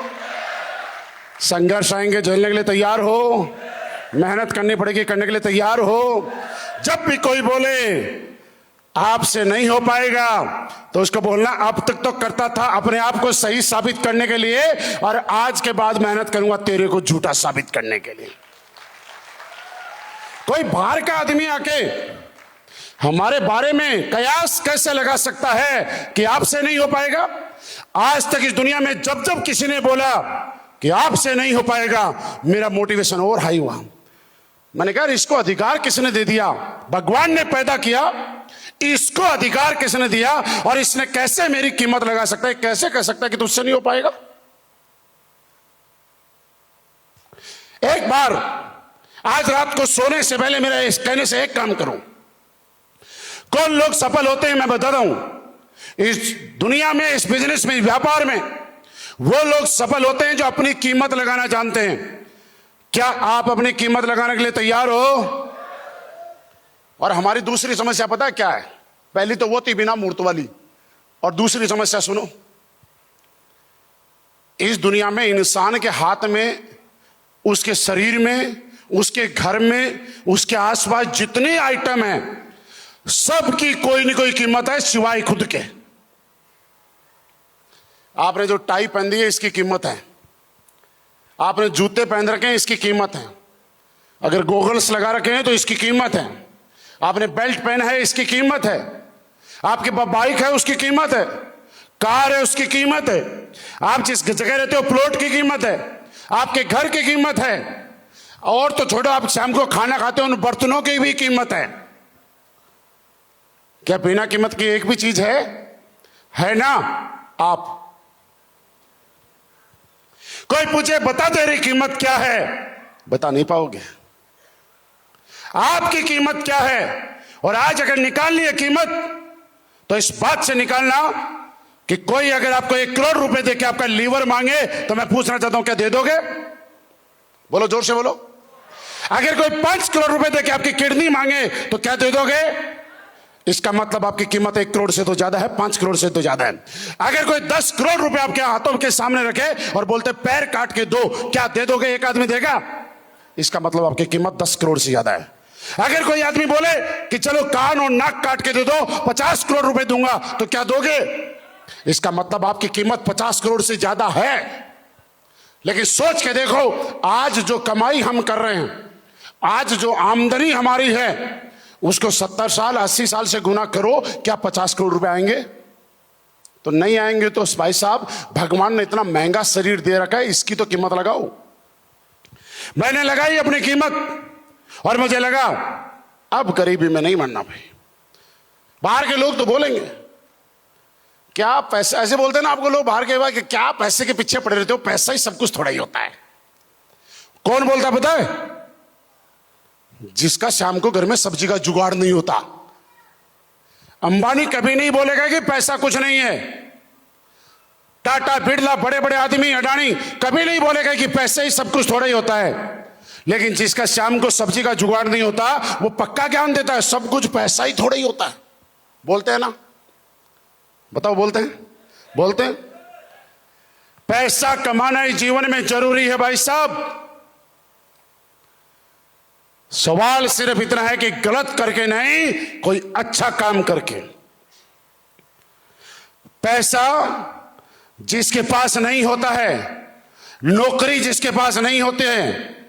A: संघर्ष आएंगे, झेलने के लिए तैयार हो? मेहनत करनी पड़ेगी, करने के लिए तैयार हो? जब भी कोई बोले आपसे नहीं हो पाएगा तो उसको बोलना अब तक तो करता था अपने आप को सही साबित करने के लिए, और आज के बाद मेहनत करूंगा तेरे को झूठा साबित करने के लिए। कोई बाहर का आदमी आके हमारे बारे में कयास कैसे लगा सकता है कि आपसे नहीं हो पाएगा? आज तक इस दुनिया में जब जब किसी ने बोला कि आपसे नहीं हो पाएगा, मेरा मोटिवेशन और हाई हुआ। मैंने कहा इसको अधिकार किसने दे दिया? भगवान ने पैदा किया, इसको अधिकार किसने दिया? और इसने कैसे मेरी कीमत लगा सकता है? कैसे कह सकता है कि तुझसे नहीं हो पाएगा? एक बार आज रात को सोने से पहले मेरा इस कहने से एक काम करो। कौन लोग सफल होते हैं मैं बताता हूं इस दुनिया में, इस बिजनेस में, व्यापार में। वो लोग सफल होते हैं जो अपनी कीमत लगाना जानते हैं। क्या आप अपनी कीमत लगाने के लिए तैयार हो? और हमारी दूसरी समस्या पता है क्या है? पहली तो वो थी बिना मूर्त वाली, और दूसरी समस्या सुनो। इस दुनिया में इंसान के हाथ में, उसके शरीर में, उसके घर में, उसके आसपास जितने आइटम हैं, सबकी कोई न कोई कीमत है सिवाय खुद के। आपने जो टाई पहन दी है इसकी कीमत है, आपने जूते पहन रखे हैं इसकी कीमत है, अगर गोगल्स लगा रखे हैं तो इसकी कीमत है, आपने बेल्ट पहना है इसकी कीमत है, आपके पास बाइक है उसकी कीमत है, कार है उसकी कीमत है, आप जिस जगह रहते हो प्लॉट की कीमत है, आपके घर की कीमत है, और तो छोड़ो आप शाम को खाना खाते हो उन बर्तनों की भी कीमत है। क्या बिना कीमत की एक भी चीज है ना? आप कोई पूछे बता तेरी कीमत क्या है, बता नहीं पाओगे। आपकी कीमत क्या है? और आज अगर निकाल लिए कीमत तो इस बात से निकालना कि कोई अगर आपको 1 करोड़ रुपए दे के आपका लीवर मांगे तो मैं पूछना चाहता हूं क्या दे दोगे? बोलो, जोर से बोलो। अगर कोई 5 करोड़ रुपए दे के आपकी किडनी मांगे तो क्या दे दोगे? इसका मतलब आपकी कीमत 1 करोड़ से तो ज्यादा है, 5 करोड़ से तो ज्यादा है। अगर कोई 10 करोड़ रुपए आपके हाथों के सामने रखे और बोलते पैर काट के दो, क्या दे दोगे? एक आदमी देगा? इसका मतलब आपकी कीमत 10 करोड़ से ज्यादा है। अगर कोई आदमी बोले कि चलो कान और नाक काट के दे दो, 50 करोड़ रुपए दूंगा, तो क्या दोगे? इसका मतलब आपकी कीमत 50 करोड़ से ज्यादा है। लेकिन सोच के देखो, आज जो कमाई हम कर रहे हैं, आज जो आमदनी हमारी है, उसको 70 साल 80 साल से गुना करो, क्या 50 करोड़ रुपए आएंगे? तो नहीं आएंगे। तो भाई साहब, भगवान ने इतना महंगा शरीर दे रखा है, इसकी तो कीमत लगाओ। मैंने लगाई अपनी कीमत और मुझे लगा अब गरीबी में नहीं मरना भाई। बाहर के लोग तो बोलेंगे क्या पैसा, ऐसे बोलते हैं ना आपको लोग बाहर के बाद कि क्या पैसे के पीछे पड़े रहते हो, पैसा ही सब कुछ थोड़ा ही होता है। कौन बोलता पता है? जिसका शाम को घर में सब्जी का जुगाड़ नहीं होता। अंबानी कभी नहीं बोलेगा कि पैसा कुछ नहीं है। टाटा, बिरला, बड़े बड़े आदमी, अडानी कभी नहीं बोलेगा कि पैसे ही सब कुछ थोड़ा ही होता है। लेकिन जिसका शाम को सब्जी का जुगाड़ नहीं होता, वो पक्का ज्ञान देता है सब कुछ पैसा ही थोड़ा ही होता है। बोलते हैं ना? बताओ, बोलते हैं? बोलते हैं। पैसा कमाना ही जीवन में जरूरी है भाई साहब। सवाल सिर्फ इतना है कि गलत करके नहीं, कोई अच्छा काम करके। पैसा जिसके पास नहीं होता है, नौकरी जिसके पास नहीं होते हैं,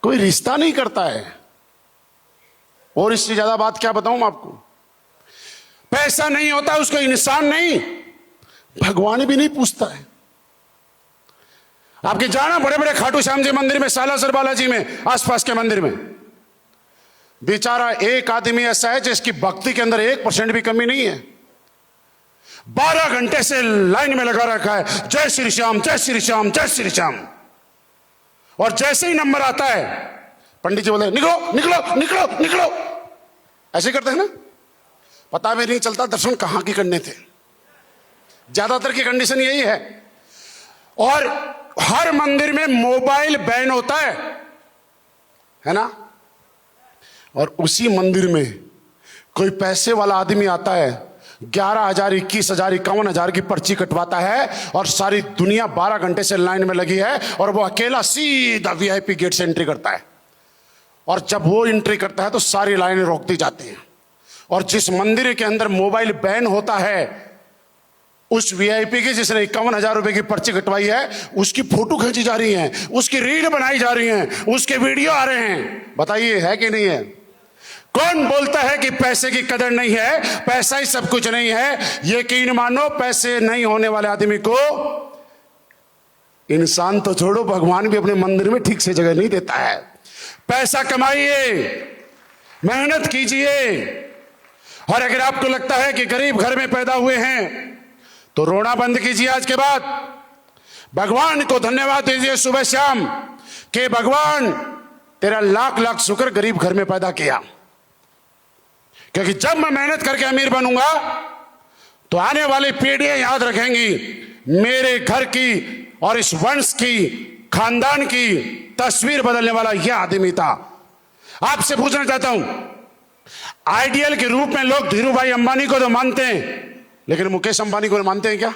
A: कोई रिश्ता नहीं करता है। और इससे ज्यादा बात क्या बताऊं मैं आपको? पैसा नहीं होता उसको इंसान नहीं, भगवान भी नहीं पूछता है। आपके जाना बड़े बड़े खाटू श्याम जी मंदिर में, सालासर बालाजी में, आसपास के मंदिर में, बेचारा एक आदमी ऐसा है जिसकी भक्ति के अंदर 1% भी कमी नहीं है। 12 घंटे से लाइन में लगा रखा है, जय श्री श्याम, जय श्री श्याम, जय श्री श्याम। और जैसे ही नंबर आता है, पंडित जी बोले निकलो निकलो निकलो निकलो, ऐसे करते हैं ना। पता भी नहीं चलता दर्शन कहां की करने थे। ज्यादातर की कंडीशन यही है। और हर मंदिर में मोबाइल बैन होता है ना। और उसी मंदिर में कोई पैसे वाला आदमी आता है, 11,000, 21,000, 51,000 की पर्ची कटवाता है, और सारी दुनिया 12 घंटे से लाइन में लगी है, और वो अकेला सीधा वीआईपी गेट से एंट्री करता है। और जब वो एंट्री करता है तो सारी लाइनें रोक दी जाती हैं। और जिस मंदिर के अंदर मोबाइल बैन होता है, उस वीआईपी की जिसने 51,000 रुपए की पर्ची कटवाई है, उसकी फोटो खींची जा रही है, उसकी रील बनाई जा रही है, उसके वीडियो आ रहे हैं। बताइए है कि नहीं है? कौन बोलता है कि पैसे की कदर नहीं है, पैसा ही सब कुछ नहीं है? यकीन मानो, पैसे नहीं होने वाले आदमी को इंसान तो छोड़ो, भगवान भी अपने मंदिर में ठीक से जगह नहीं देता है। पैसा कमाइए, मेहनत कीजिए। और अगर आपको लगता है कि गरीब घर में पैदा हुए हैं तो रोना बंद कीजिए। आज के बाद भगवान को धन्यवाद दीजिए सुबह शाम कि भगवान तेरा लाख लाख शुक्र गरीब घर में पैदा किया। क्योंकि जब मैं मेहनत करके अमीर बनूंगा तो आने वाली पीढ़ियां याद रखेंगी मेरे घर की और इस वंश की खानदान की तस्वीर बदलने वाला यह आदमी था। आपसे पूछना चाहता हूं, आइडियल के रूप में लोग धीरूभाई अंबानी को तो मानते हैं, लेकिन मुकेश अंबानी को मानते हैं क्या?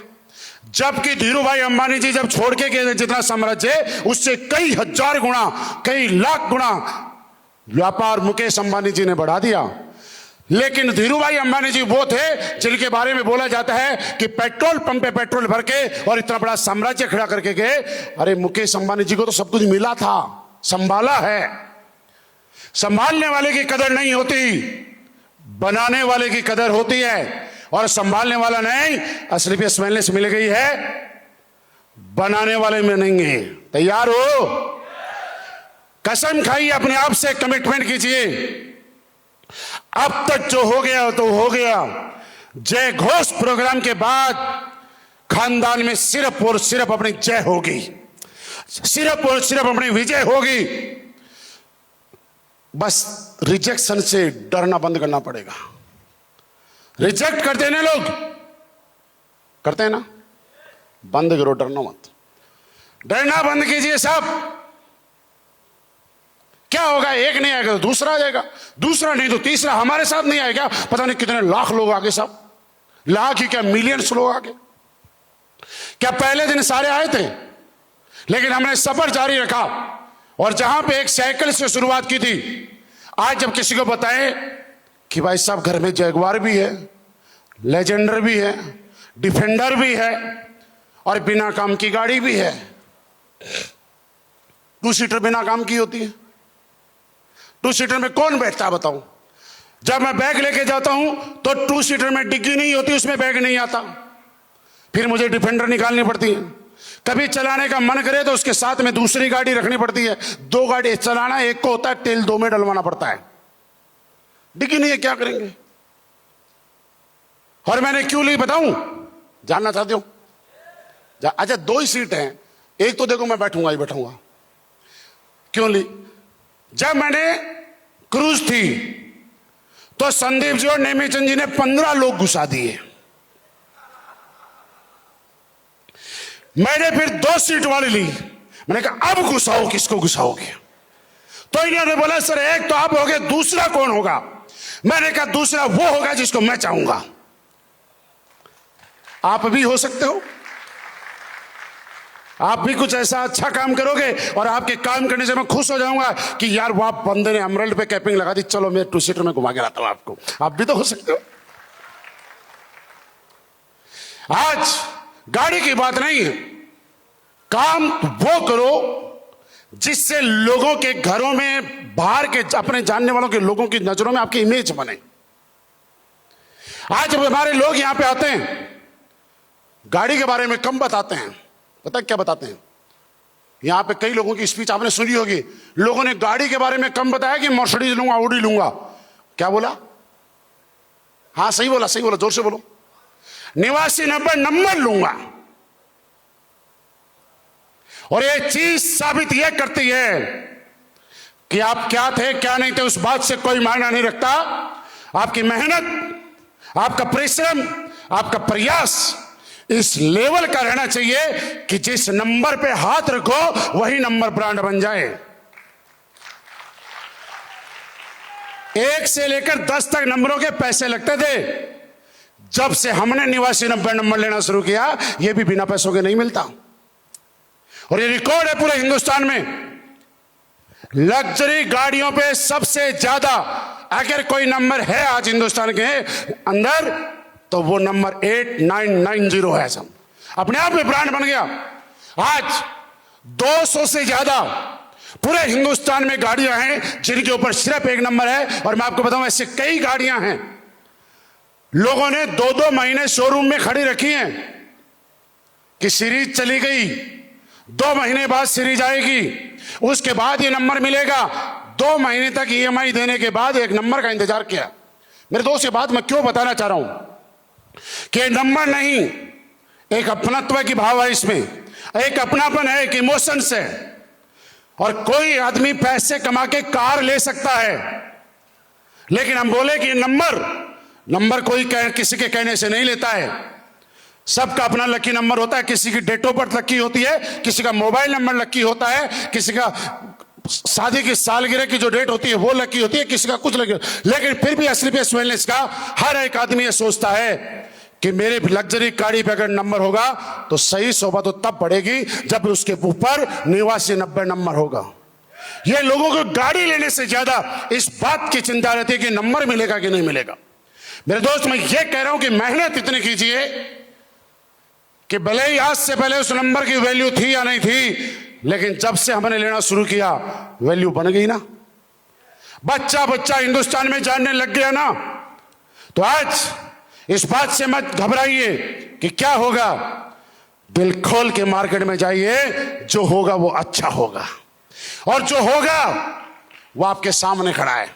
A: जबकि धीरूभाई अंबानी जी जब छोड़ के गए जितना साम्राज्य है, उससे कई हजार गुना, कई लाख गुना व्यापार मुकेश अंबानी जी ने बढ़ा दिया। लेकिन धीरूभाई अंबानी जी वो थे जिनके बारे में बोला जाता है कि पेट्रोल पंप पे पेट्रोल भर के और इतना बड़ा साम्राज्य खड़ा करके गए। अरे मुकेश अंबानी जी को तो सब कुछ मिला था, संभाला है। संभालने वाले की कदर नहीं होती, बनाने वाले की कदर होती है। और संभालने वाला नहीं, असली पे स्मेलनेस मिल गई है, बनाने वाले में नहीं है। तैयार हो? कसम खाइए, अपने आप से कमिटमेंट कीजिए। अब तक जो हो गया तो हो गया। जय घोष प्रोग्राम के बाद खानदान में सिर्फ और सिर्फ अपनी जय होगी, सिर्फ और सिर्फ अपनी विजय होगी। बस रिजेक्शन से डरना बंद करना पड़ेगा। रिजेक्ट करते हैं ना लोग, करते हैं ना, बंद करो, डरना मत, डरना बंद कीजिए सब। क्या होगा? एक नहीं आएगा तो दूसरा आ जाएगा, दूसरा नहीं तो तीसरा। हमारे साथ नहीं आएगा, पता नहीं कितने लाख लोग आगे, सब लाख ही क्या मिलियंस लोग आगे। क्या पहले दिन सारे आए थे? लेकिन हमने सफर जारी रखा, और जहां पे एक साइकिल से शुरुआत की थी, आज जब किसी को बताएं कि भाई साहब घर में जैगवार भी है, लेजेंडर भी है, डिफेंडर भी है, और बिना काम की गाड़ी भी है। 2 सीटर बिना काम की होती है। 2 सीटर में कौन बैठता है बताओ? जब मैं बैग लेके जाता हूं तो 2 सीटर में डिग्गी नहीं होती, उसमें बैग नहीं आता, फिर मुझे डिफेंडर निकालनी पड़ती है। कभी चलाने का मन करे तो उसके साथ में दूसरी गाड़ी रखनी पड़ती है। 2 गाड़ी चलाना, एक को होता है तेल 2 में डलवाना पड़ता है। डिग्गी नहीं है, क्या करेंगे? और मैंने क्यों ली बताऊं? जानना चाहते हो? अच्छा 2 ही सीट हैं, एक तो देखो मैं बैठूंगा ही बैठूंगा। क्यों ली? जब मैंने क्रूज थी तो संदीप जी और नेमीचंद जी ने 15 लोग घुसा दिए। मैंने फिर 2 सीट वाली ली। मैंने कहा अब घुसाओ, किसको घुसाओगे? तो इन्होंने बोला सर एक तो आप होगे, दूसरा कौन होगा? मैंने कहा दूसरा वो होगा जिसको मैं चाहूंगा। आप भी हो सकते हो, आप भी कुछ ऐसा अच्छा काम करोगे और आपके काम करने से मैं खुश हो जाऊंगा कि यार वहां बंदे ने एमराल्ड पे कैपिंग लगा दी, चलो मैं 2 सीटर में घुमा के लाता हूं आपको। आप भी तो हो सकते हो। आज गाड़ी की बात नहीं है, काम वो करो जिससे लोगों के घरों में, बाहर के अपने जानने वालों के लोगों की नजरों में आपकी इमेज बने। आज जब हमारे लोग यहां पे आते हैं, गाड़ी के बारे में कम बताते हैं। पता क्या बताते हैं? यहां पे कई लोगों की स्पीच आपने सुनी होगी, लोगों ने गाड़ी के बारे में कम बताया कि मर्सिडीज लूंगा, ऑडी लूंगा। क्या बोला? हाँ सही बोला, सही बोला, जोर से बोलो। 89 नंबर लूंगा। और ये चीज साबित यह करती है कि आप क्या थे क्या नहीं थे, उस बात से कोई मायना नहीं रखता। आपकी मेहनत, आपका परिश्रम, आपका प्रयास इस लेवल का रहना चाहिए कि जिस नंबर पे हाथ रखो वही नंबर ब्रांड बन जाए। 1 से लेकर 10 तक नंबरों के पैसे लगते थे। जब से हमने 89 नंबर लेना शुरू किया, यह भी बिना पैसों के नहीं मिलता। और ये रिकॉर्ड है पूरे हिंदुस्तान में। लग्जरी गाड़ियों पे सबसे ज्यादा अगर कोई नंबर है आज हिंदुस्तान के अंदर तो वो नंबर 8990 है। सब अपने आप में ब्रांड बन गया। आज 200 से ज्यादा पूरे हिंदुस्तान में गाड़ियां हैं जिनके ऊपर सिर्फ 1 नंबर है। और मैं आपको बताऊं ऐसे कई गाड़ियां हैं, लोगों ने 2-2 महीने शोरूम में खड़ी रखी हैं कि सीरीज चली गई, 2 महीने बाद सीरीज आएगी, उसके बाद ये नंबर मिलेगा। 2 महीने तक EMI देने के बाद 1 नंबर का इंतजार किया। मेरे दोस्त, ये बात मैं क्यों बताना चाह रहा हूं कि नंबर नहीं, एक अपनत्व की भाव है इसमें, एक अपनापन है, एक इमोशंस है। और कोई आदमी पैसे कमा के कार ले सकता है, लेकिन हम बोले कि नंबर कोई किसी के कहने से नहीं लेता है। सबका अपना लकी नंबर होता है, किसी की डेट ऑफ बर्थ लकी होती है, किसी का मोबाइल नंबर लकी होता है, किसी का शादी की सालगिरह की जो डेट होती है वो लकी होती है, किसी का कुछ लकी। लेकिन फिर भी स्लीपियस वेलनेस का हर एक आदमी ये सोचता है कि मेरे लग्जरी गाड़ी पे अगर नंबर होगा तो सही शोभा तो तब बढ़ेगी जब उसके ऊपर 89-90 नंबर होगा। ये लोगों को गाड़ी लेने से ज्यादा इस बात की चिंता रहती है कि नंबर मिलेगा कि नहीं मिलेगा। मेरे दोस्त, मैं ये कह रहा हूं कि मेहनत इतनी कीजिए कि भले ही आज से पहले उस नंबर की वैल्यू थी या नहीं थी, लेकिन जब से हमने लेना शुरू किया वैल्यू बन गई ना। बच्चा बच्चा हिंदुस्तान में जानने लग गया ना। तो आज इस बात से मत घबराइए कि क्या होगा, दिल खोल के मार्केट में जाइए, जो होगा वो अच्छा होगा, और जो होगा वो आपके सामने खड़ा है।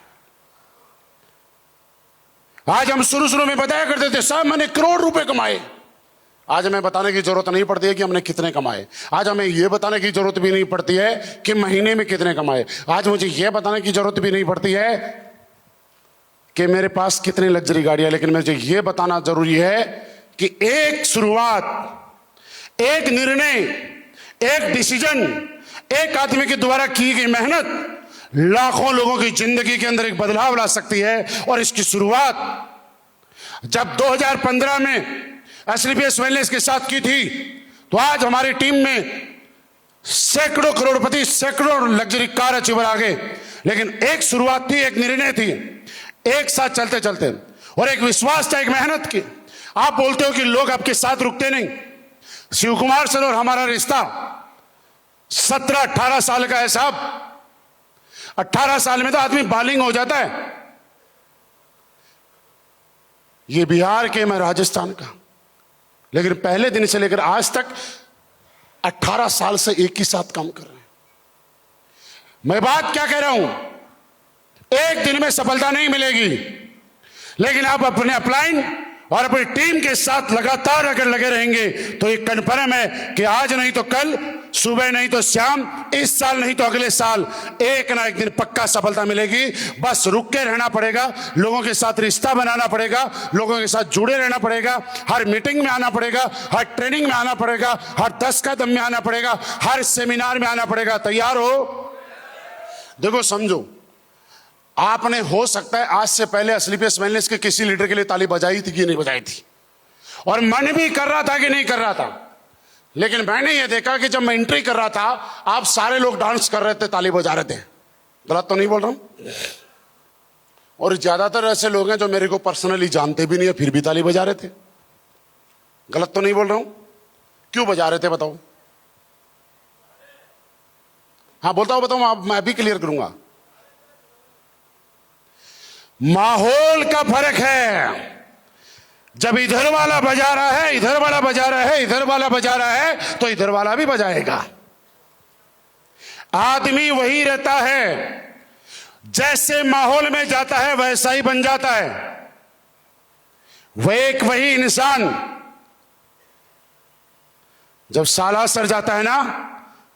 A: आज हम शुरू में बताया करते थे साहब मैंने करोड़ रुपए कमाए। आज हमें बताने की जरूरत नहीं पड़ती है कि हमने कितने कमाए। आज हमें यह बताने की जरूरत भी नहीं पड़ती है कि महीने में कितने कमाए। आज मुझे यह बताने की जरूरत भी नहीं पड़ती है कि मेरे पास कितनी लग्जरी गाड़ियां। लेकिन मुझे यह बताना जरूरी है कि एक शुरुआत, एक निर्णय, एक डिसीजन, एक आदमी के द्वारा की गई मेहनत लाखों लोगों की जिंदगी के अंदर एक बदलाव ला सकती है। और इसकी शुरुआत जब 2015 में स्लीपियस वेलनेस के साथ की थी, तो आज हमारी टीम में सैकड़ों करोड़पति, सैकड़ों लग्जरी कार अचीवर आ गए। लेकिन एक शुरुआत थी, एक निर्णय थी, एक साथ चलते चलते, और एक विश्वास था, एक मेहनत की। आप बोलते हो कि लोग आपके साथ रुकते नहीं। शिव कुमार सर और हमारा रिश्ता 17-18 साल का है साहब। 18 साल में तो आदमी बालिंग हो जाता है। ये बिहार के, मैं राजस्थान का, लेकिन पहले दिन से लेकर आज तक 18 साल से एक ही साथ काम कर रहे हैं। मैं बात क्या कह रहा हूं, एक दिन में सफलता नहीं मिलेगी, लेकिन आप अपने अपलाइन और अपनी टीम के साथ लगातार अगर लगे रहेंगे तो एक कन्फर्म है कि आज नहीं तो कल, सुबह नहीं तो शाम, इस साल नहीं तो अगले साल, एक ना एक दिन पक्का सफलता मिलेगी। बस रुक के रहना पड़ेगा, लोगों के साथ रिश्ता बनाना पड़ेगा, लोगों के साथ जुड़े रहना पड़ेगा, हर मीटिंग में आना पड़ेगा, हर ट्रेनिंग में आना पड़ेगा, हर 10 कदम में आना पड़ेगा, हर सेमिनार में आना पड़ेगा। तैयार हो? देखो समझो, आपने हो सकता है आज से पहले स्लीपियस वेलनेस के किसी लीडर के लिए ताली बजाई थी कि नहीं बजाई थी, और मन भी कर रहा था कि नहीं कर रहा था। लेकिन मैंने ये देखा कि जब मैं एंट्री कर रहा था आप सारे लोग डांस कर रहे थे, ताली बजा रहे थे। गलत तो नहीं बोल रहा हूं? और ज्यादातर ऐसे लोग हैं जो मेरे को पर्सनली जानते भी नहीं है फिर भी ताली बजा रहे थे। गलत तो नहीं बोल रहा हूं? क्यों बजा रहे थे बताओ? हाँ बताओ, मैं भी क्लियर करूंगा। माहौल का फर्क है। जब इधर वाला बजा रहा है, इधर वाला बजा रहा है, इधर वाला बजा रहा है, तो इधर वाला भी बजाएगा। आदमी वही रहता है, जैसे माहौल में जाता है वैसा ही बन जाता है। वही इंसान जब सालासर जाता है ना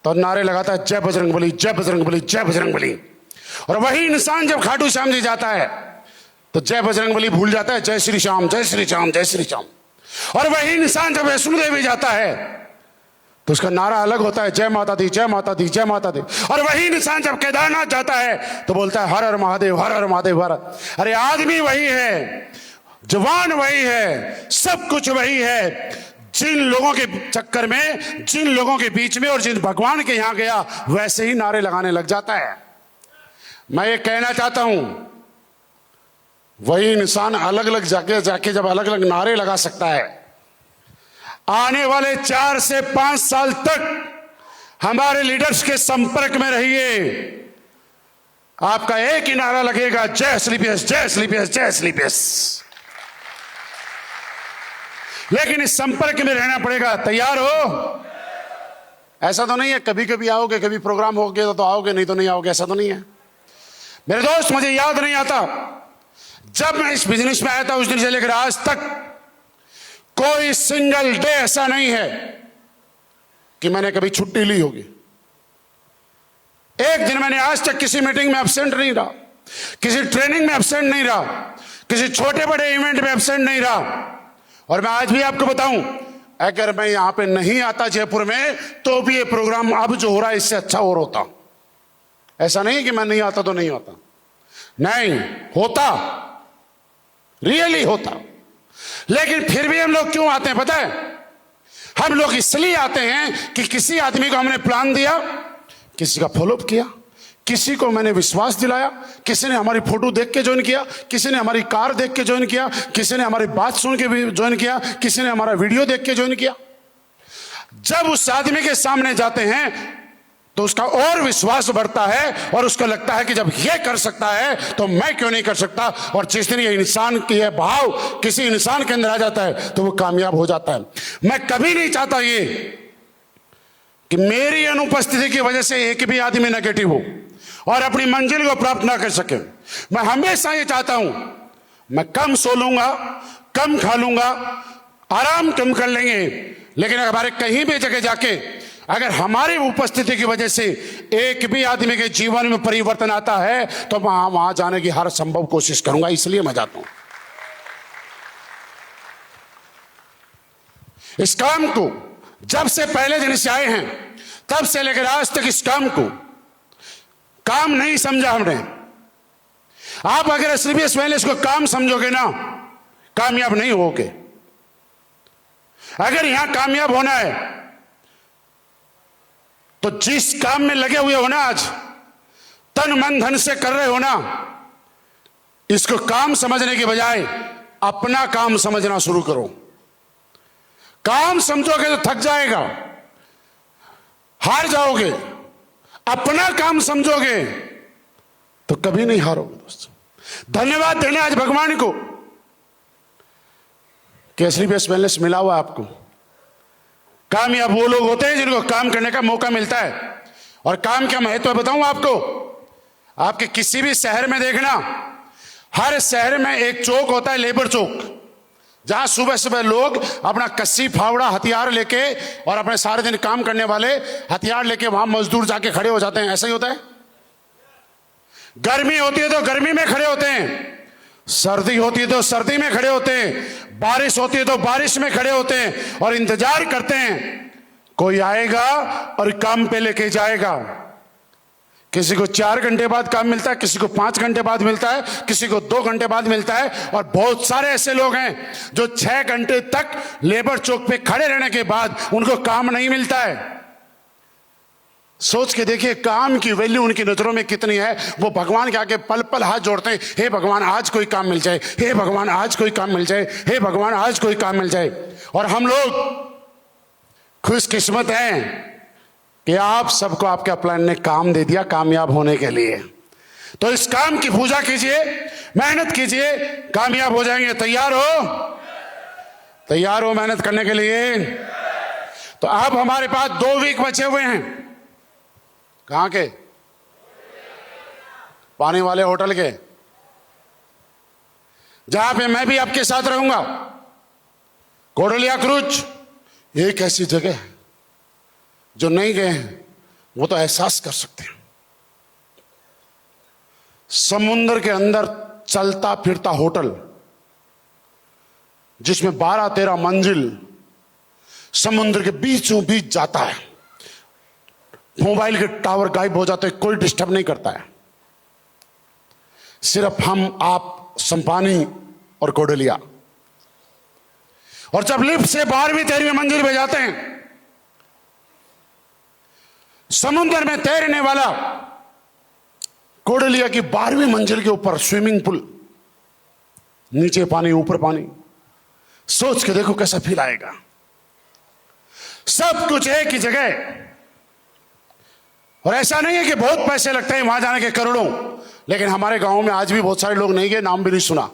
A: तो नारे लगाता है जय बजरंगबली, जय बजरंगबली, जय बजरंगबली। और वही इंसान जब खाटू श्याम जी जाता है तो जय बजरंगबली भूल जाता है, जय श्री श्याम, जय श्री श्याम, जय श्री श्याम। और वही इंसान जब वैष्णो देवी जाता है तो उसका नारा अलग होता है, जय माता दी, जय माता दी, जय माता दी। और वही इंसान जब केदारनाथ जाता है तो बोलता है हर हर महादेव, हर हर महादेव, हर। अरे आदमी वही है, जवान वही है, सब कुछ वही है। जिन लोगों के चक्कर में, जिन लोगों के बीच में और जिन भगवान के यहां गया वैसे ही नारे लगाने लग जाता है। मैं ये कहना चाहता हूं, वही इंसान अलग अलग जाके जब अलग अलग नारे लगा सकता है, आने वाले 4 से 5 साल तक हमारे लीडर्स के संपर्क में रहिए। आपका एक ही नारा लगेगा, जय स्लीपियस, जय स्लीपियस, जय स्लीपियस। लेकिन इस संपर्क में रहना पड़ेगा। तैयार हो? ऐसा तो नहीं है कभी कभी आओगे, कभी प्रोग्राम हो गया तो आओगे, नहीं तो नहीं आओगे, ऐसा तो नहीं है। मेरे दोस्त, मुझे याद नहीं आता जब मैं इस बिजनेस में आया था उस दिन से लेकर आज तक कोई सिंगल डे ऐसा नहीं है कि मैंने कभी छुट्टी ली होगी। एक दिन मैंने आज तक किसी मीटिंग में एब्सेंट नहीं रहा, किसी ट्रेनिंग में एब्सेंट नहीं रहा, किसी छोटे बड़े इवेंट में एब्सेंट नहीं रहा। और मैं आज भी आपको बताऊं, अगर मैं यहां पे नहीं आता जयपुर में तो भी ये प्रोग्राम अब जो हो रहा है इससे अच्छा और होता। ऐसा नहीं कि मैं नहीं आता तो नहीं आता, नहीं होता, रियली होता। लेकिन फिर भी हम लोग क्यों आते हैं पता है? हम लोग इसलिए आते हैं कि किसी आदमी को हमने प्लान दिया, किसी का फॉलोअप किया, किसी को मैंने विश्वास दिलाया, किसी ने हमारी फोटो देख के ज्वाइन किया, किसी ने हमारी कार देख के ज्वाइन किया, किसी ने हमारी बात सुन के भी ज्वाइन किया, किसी ने हमारा वीडियो देख के ज्वाइन किया। जब उस आदमी के सामने जाते हैं तो उसका और विश्वास बढ़ता है और उसको लगता है कि जब ये कर सकता है तो मैं क्यों नहीं कर सकता। और जिस दिन ये इंसान की यह भाव किसी इंसान के अंदर आ जाता है तो वो कामयाब हो जाता है। मैं कभी नहीं चाहता ये कि मेरी अनुपस्थिति की वजह से एक भी आदमी नेगेटिव हो और अपनी मंजिल को प्राप्त ना कर सके। मैं हमेशा ये चाहता हूं, मैं कम सो लूंगा, कम खा लूंगा, आराम कम कर लेंगे, लेकिन हमारे कहीं भी जगह जाके अगर हमारी उपस्थिति की वजह से एक भी आदमी के जीवन में परिवर्तन आता है तो मैं वहां जाने की हर संभव कोशिश करूंगा। इसलिए मैं जाता हूं। इस काम को जब से पहले दिन से आए हैं तब से लेकर आज तक इस काम को काम नहीं समझा हमने। आप अगर SBS वेलनेस को काम समझोगे ना, कामयाब नहीं होगे। अगर यहां कामयाब होना है तो जिस काम में लगे हुए हो ना, आज तन मन धन से कर रहे हो ना, इसको काम समझने के बजाय अपना काम समझना शुरू करो। काम समझोगे तो थक जाएगा, हार जाओगे। अपना काम समझोगे तो कभी नहीं हारोगे। दोस्तों धन्यवाद देने आज भगवान को कि SBS वेलनेस मिला हुआ आपको। कामयाब वो लोग होते हैं जिनको काम करने का मौका मिलता है। और काम का महत्व बताऊं आपको, आपके किसी भी शहर में देखना, हर शहर में एक चौक होता है, लेबर चौक, जहां सुबह सुबह लोग अपना कस्सी फावड़ा हथियार लेके और अपने सारे दिन काम करने वाले हथियार लेके वहां मजदूर जाके खड़े हो जाते हैं। ऐसा ही होता है। गर्मी होती है तो गर्मी में खड़े होते हैं, सर्दी होती है तो सर्दी में खड़े होते हैं, बारिश होती है तो बारिश में खड़े होते हैं और इंतजार करते हैं कोई आएगा और काम पे लेके जाएगा। किसी को 4 घंटे बाद काम मिलता है, किसी को 5 घंटे बाद मिलता है, किसी को 2 घंटे बाद मिलता है। और बहुत सारे ऐसे लोग हैं जो 6 घंटे तक लेबर चौक पे खड़े रहने के बाद उनको काम नहीं मिलता है। सोच के देखिए काम की वैल्यू उनकी नजरों में कितनी है। वो भगवान के आगे पल पल हाथ जोड़ते हैं, हे भगवान आज कोई काम मिल जाए, हे भगवान आज कोई काम मिल जाए, हे भगवान आज कोई काम मिल जाए। और हम लोग खुशकिस्मत हैं कि आप सबको आपके प्लान ने काम दे दिया कामयाब होने के लिए। तो इस काम की पूजा कीजिए, मेहनत कीजिए, कामयाब हो जाएंगे। तैयार हो? तैयार हो मेहनत करने के लिए? तो अब हमारे पास 2 वीक बचे हुए हैं। कहां के? पानी वाले होटल के, जहां पे मैं भी आपके साथ रहूंगा। कोडलिया क्रूज एक ऐसी जगह है जो नहीं गए हैं वो तो एहसास कर सकते हैं। समुद्र के अंदर चलता फिरता होटल जिसमें 12-13 मंजिल समुद्र के बीचों बीच जाता है। मोबाइल के टावर गायब हो जाते हैं, कोई डिस्टर्ब नहीं करता है। सिर्फ हम, आप, संपानी और कोडलिया। और जब लिफ्ट से 12वीं 13वीं मंजिल पे जाते हैं, समुद्र में तैरने वाला कोडलिया की 12वीं मंजिल के ऊपर स्विमिंग पूल, नीचे पानी ऊपर पानी। सोच के देखो कैसा फील आएगा। सब कुछ एक ही जगह। और ऐसा नहीं है कि बहुत पैसे लगते हैं वहां जाने के, करोड़ों, लेकिन हमारे गांव में आज भी बहुत सारे लोग नहीं गए, नाम भी नहीं सुना।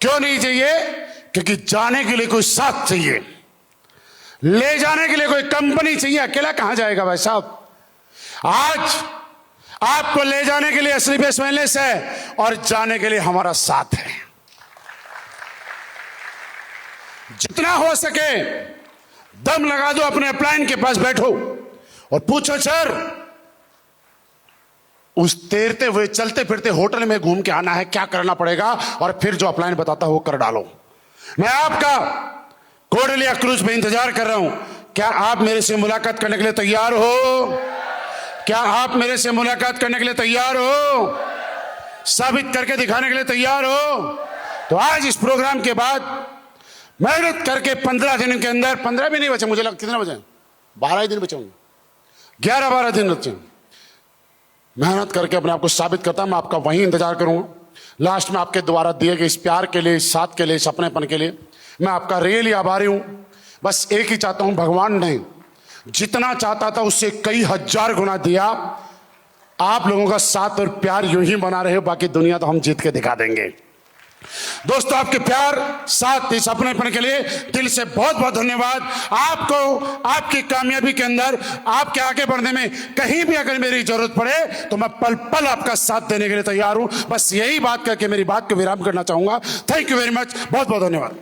A: क्यों नहीं चाहिए? क्योंकि जाने के लिए कोई साथ चाहिए, ले जाने के लिए कोई कंपनी चाहिए। अकेला कहां जाएगा भाई साहब? आज आपको ले जाने के लिए SBS वेलनेस है और जाने के लिए हमारा साथ है। जितना हो सके दम लगा दो, अपने अपलाइन के पास बैठो और पूछो, सर उस तैरते हुए चलते फिरते होटल में घूम के आना है, क्या करना पड़ेगा? और फिर जो अपलाइन बताता है वो कर डालो। मैं आपका कोर्डेलिया क्रूज में इंतजार कर रहा हूं। क्या आप मेरे से मुलाकात करने के लिए तैयार हो? क्या आप मेरे से मुलाकात करने के लिए तैयार हो? साबित करके दिखाने के लिए तैयार हो? तो आज इस प्रोग्राम के बाद मेहनत करके 15 दिन के अंदर, 15 भी नहीं बचे, मुझे लगा कितना बचे, 12 ही दिन बचे होंगे, 11-12 दिन बचे, मेहनत करके अपने आप को साबित करता। मैं आपका वहीं इंतजार करूंगा। लास्ट में आपके द्वारा दिए गए इस प्यार के लिए, इस साथ के लिए, इस अपनेपन के लिए मैं आपका रियली आभारी हूं। बस एक ही चाहता हूं, भगवान ने जितना चाहता था उससे कई हजार गुना दिया। आप लोगों का साथ और प्यार यूं ही बना रहे, बाकी दुनिया तो हम जीत के दिखा देंगे। दोस्तों, आपके प्यार, साथ, इस अपनेपन के लिए दिल से बहुत बहुत धन्यवाद। आपको आपकी कामयाबी के अंदर, आपके आगे बढ़ने में कहीं भी अगर मेरी जरूरत पड़े तो मैं पल पल आपका साथ देने के लिए तैयार हूं। बस यही बात करके मेरी बात को विराम करना चाहूंगा। थैंक यू वेरी मच, बहुत बहुत धन्यवाद।